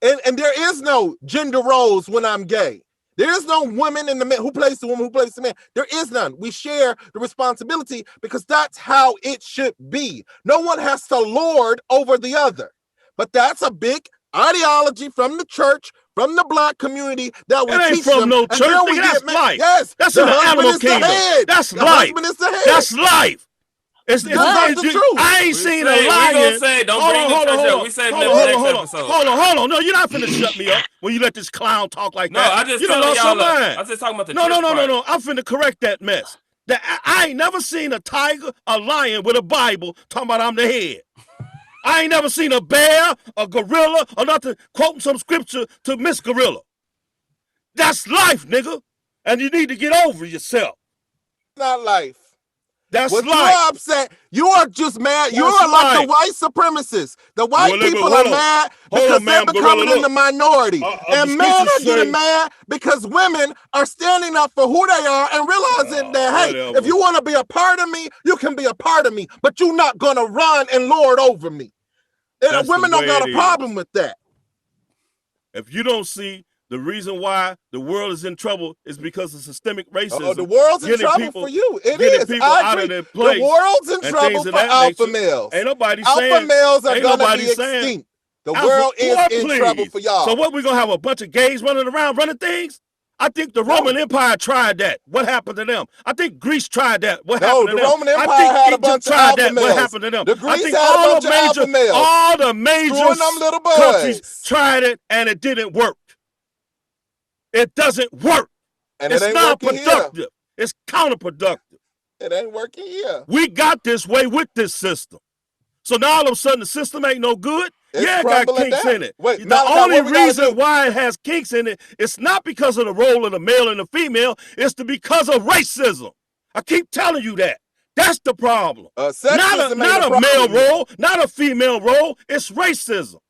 And there is no gender roles when I'm gay. There is no woman in the man who plays the woman, who plays the man. There is none. We share the responsibility because that's how it should be. No one has to lord over the other. But that's a big ideology from the church, from the black community that we It ain't teach from them. no And church. then we Nigga, that's get life. Yes, That's in the husband animal is the kingdom. head. That's The life. husband is the head. That's life. It's That's not the truth. I ain't We seen say- a we lion. gonna say, don't bring the church up. We saving that for next episode. Hold on. No, you're not finna shut me up when you let this clown talk like No, that. I just you done telling lost y'all. your mind. I was just talking about the No. church part. I'm finna correct that mess. I ain't never seen a tiger, a lion with a Bible talking about I'm the head. I ain't never seen a bear, a gorilla, or nothing quoting some scripture to Miss Gorilla. That's life, nigga. And you need to get over yourself. Not life. That's What life. you're upset, you are just mad. You That's are like life. the white supremacists. The white Well, look, people hold are on. mad Hold because on, ma'am, they're becoming Gorilla, in the minority. the And men are scriptures say- getting mad because women are standing up for who they are and realizing that, hey, whatever. if you want to be a part of me, you can be a part of me, but you're not going to run and lord over me. That's Women the don't way got it a problem is. with that. If you don't see the reason why the world is in trouble is because of systemic racism. The world's in getting trouble people- for you. It getting is. people I out agree. of their place The world's in and trouble things for of that alpha nature. males. Ain't nobody Alpha saying males are ain't going to nobody be saying- extinct. The Alpha, world is boy, in please. trouble for y'all. So what, we gonna have a bunch of gays running around running things? I think the Roman Empire tried that. What happened to them? I think Greece tried that. What happened to the them? Roman Empire I think had a Egypt bunch of tried alpha that. males. What happened to them? The I Greece think had a bunch of alpha males. all the major Screwing them little countries boys. tried it and it didn't work. It doesn't work. And It's it ain't not working here. productive. It's counterproductive. It ain't working here. We got this way with this system. So now all of a sudden the system ain't no good. It's Yeah, it got crumbling kinks down. in it. Wait, The Malachi, only what we gotta reason do? why it has kinks in it, it's not because of the role of the male and the female. It's because of racism. I keep telling you that. That's the problem. Sexism Not ain't a male problem here. role, not a female role. It's racism.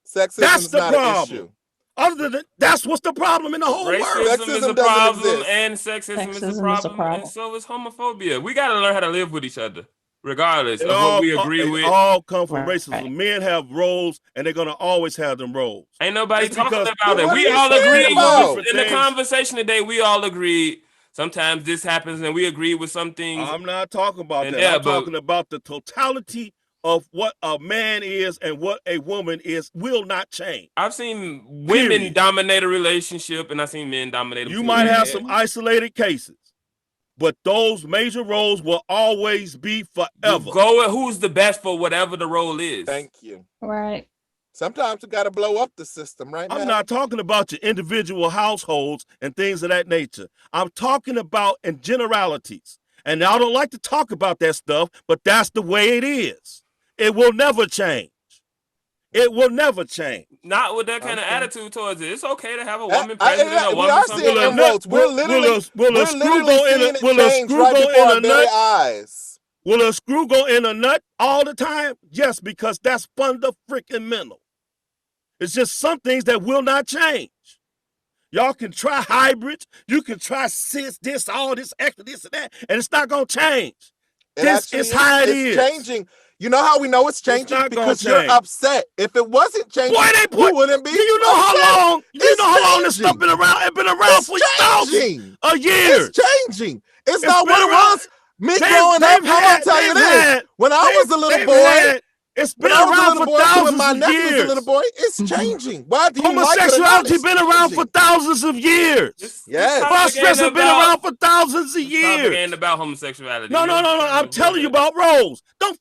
Sexism That's is the not an problem. issue. Other than that's what's the problem in the whole world. Racism is a doesn't problem, exist. and sexism is a problem, and so is homophobia. We got to learn how to live with each other, regardless of what we agree with. It all come from Right. racism. Men have roles, and they're gonna always have them roles. Ain't nobody It's talking because- about it. What We are you all saying agreed about? in the conversation today. We all agreed. Sometimes this happens, and we agree with some things. I'm not talking about And that. yeah, I'm talking about the totality of what a man is and what a woman is will not change. I've seen women Period. dominate a relationship, and I've seen men dominate. You might have some isolated cases, but those major roles will always be forever. Go with who's the best for whatever the role is. Thank you. Right. Sometimes you got to blow up the system, right? I'm not talking about your individual households and things of that nature. I'm talking about in generalities. And I don't like to talk about that stuff, but that's the way it is. It will never change. It will never change. Not with that kind of attitude towards it. It's okay to have a woman president, a we woman are something. seeing inroads. We're literally seeing it change right before our very eyes. Will a screw go in a nut all the time? Yes, because that's fundamental. It's just some things that will not change. Y'all can try hybrids. You can try this, all this extra, this and that, and it's not going to change. This is how it is. It's changing. You know how we know it's changing? Because you're upset. If it wasn't changing, you wouldn't be. Do you know how long? You know how long this stuff been around? It's been around for thousands of years. It's changing. It's not what it was. Me growing up, I'm gonna tell you this. When I was a little boy, it's been around for thousands my of nephew was a years. little boy, it's changing. Why do you Homosexuality like been around for thousands of years. Yes. Cross-dressing has been around for thousands of years. Ain't about homosexuality. No. I'm telling you about roles. Don't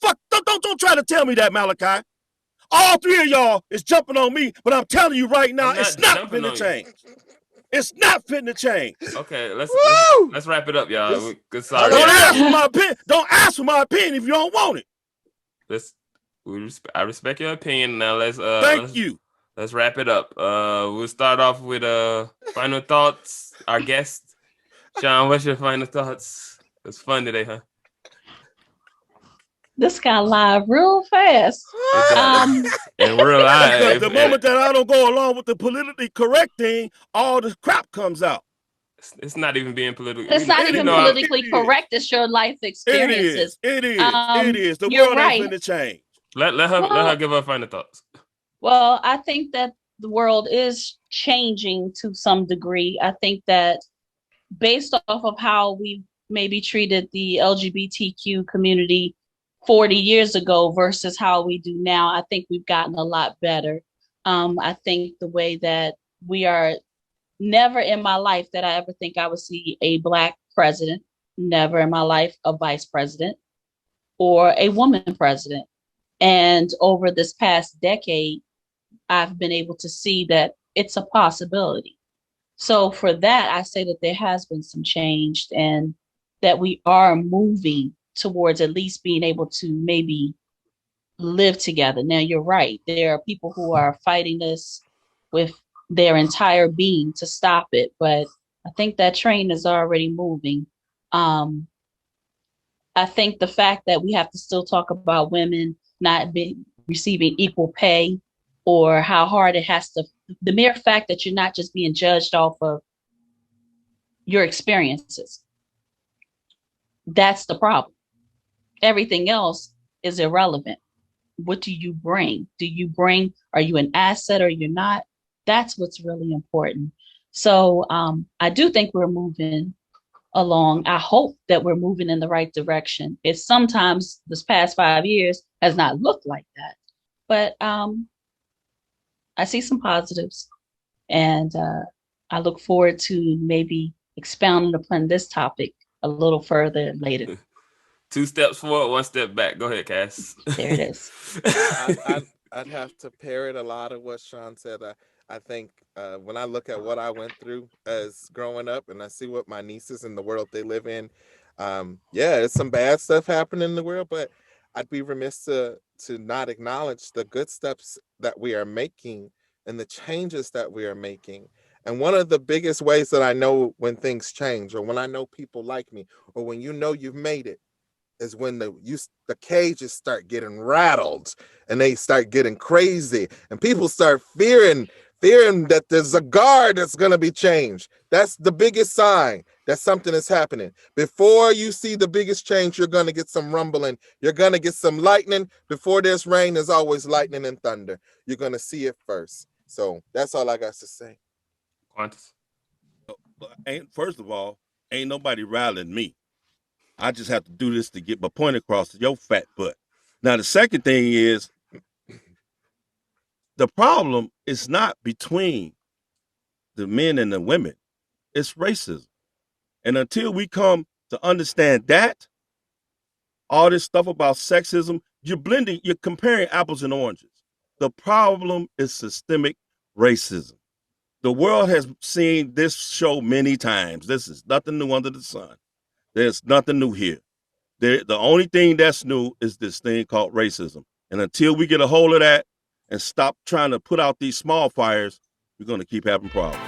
try to tell me that, Malachi. All three of y'all is jumping on me, but I'm telling you right now, it's not fitting to change. It's not fitting to change. Okay, let's wrap it up, y'all. Sorry. Don't ask for my opinion. Don't ask for my opinion if you don't want it. I respect your opinion. Now Thank you. Let's wrap it up. We'll start off with final thoughts. Our guest, Shawn, what's your final thoughts? It's fun today, huh? This got live real fast. And real live. The moment that I don't go along with the politically correct thing, all the crap comes out. It's not even being political. It's not even politically correct. It's your life experiences. It is. The you're world right. ain't going to change. Let her give her final thoughts. Well, I think that the world is changing to some degree. I think that based off of how we maybe treated the LGBTQ community 40 years ago versus how we do now, I think we've gotten a lot better. I think the way that we are, never in my life that I ever think I would see a Black president, never in my life a vice president or a woman president. And over this past decade, I've been able to see that it's a possibility. So for that, I say that there has been some change and that we are moving towards at least being able to maybe live together. Now, you're right. There are people who are fighting this with their entire being to stop it, but I think that train is already moving. I think the fact that we have to still talk about women not receiving equal pay, or how hard it has to, the mere fact that you're not just being judged off of your experiences, that's the problem. Everything else is irrelevant. What do you bring? Are you an asset or you're not? That's what's really important. So I do think we're moving along. I hope that we're moving in the right direction. It sometimes this past 5 years has not looked like that, but I see some positives, and I look forward to maybe expounding upon this topic a little further later. 2 steps forward, 1 step back. Go ahead, Kaz. There it is. I'd have to parrot a lot of what Shawn said. I think when I look at what I went through as growing up, and I see what my nieces and the world they live in, yeah, it's some bad stuff happening in the world, but I'd be remiss to not acknowledge the good steps that we are making and the changes that we are making. And one of the biggest ways that I know when things change, or when I know people like me, or when you know you've made it, is when the cages start getting rattled and they start getting crazy and people start fearing that there's a guard that's going to be changed. That's the biggest sign that something is happening. Before you see the biggest change, you're going to get some rumbling. You're going to get some lightning. Before there's rain, there's always lightning and thunder. You're going to see it first. So that's all I got to say. Quantis. First of all, ain't nobody rallying me. I just have to do this to get my point across to your fat butt. Now, the second thing is, the problem is not between the men and the women. It's racism. And until we come to understand that, all this stuff about sexism, you're comparing apples and oranges. The problem is systemic racism. The world has seen this show many times. This is nothing new under the sun. There's nothing new here. The only thing that's new is this thing called racism. And until we get a hold of that and stop trying to put out these small fires, we're going to keep having problems.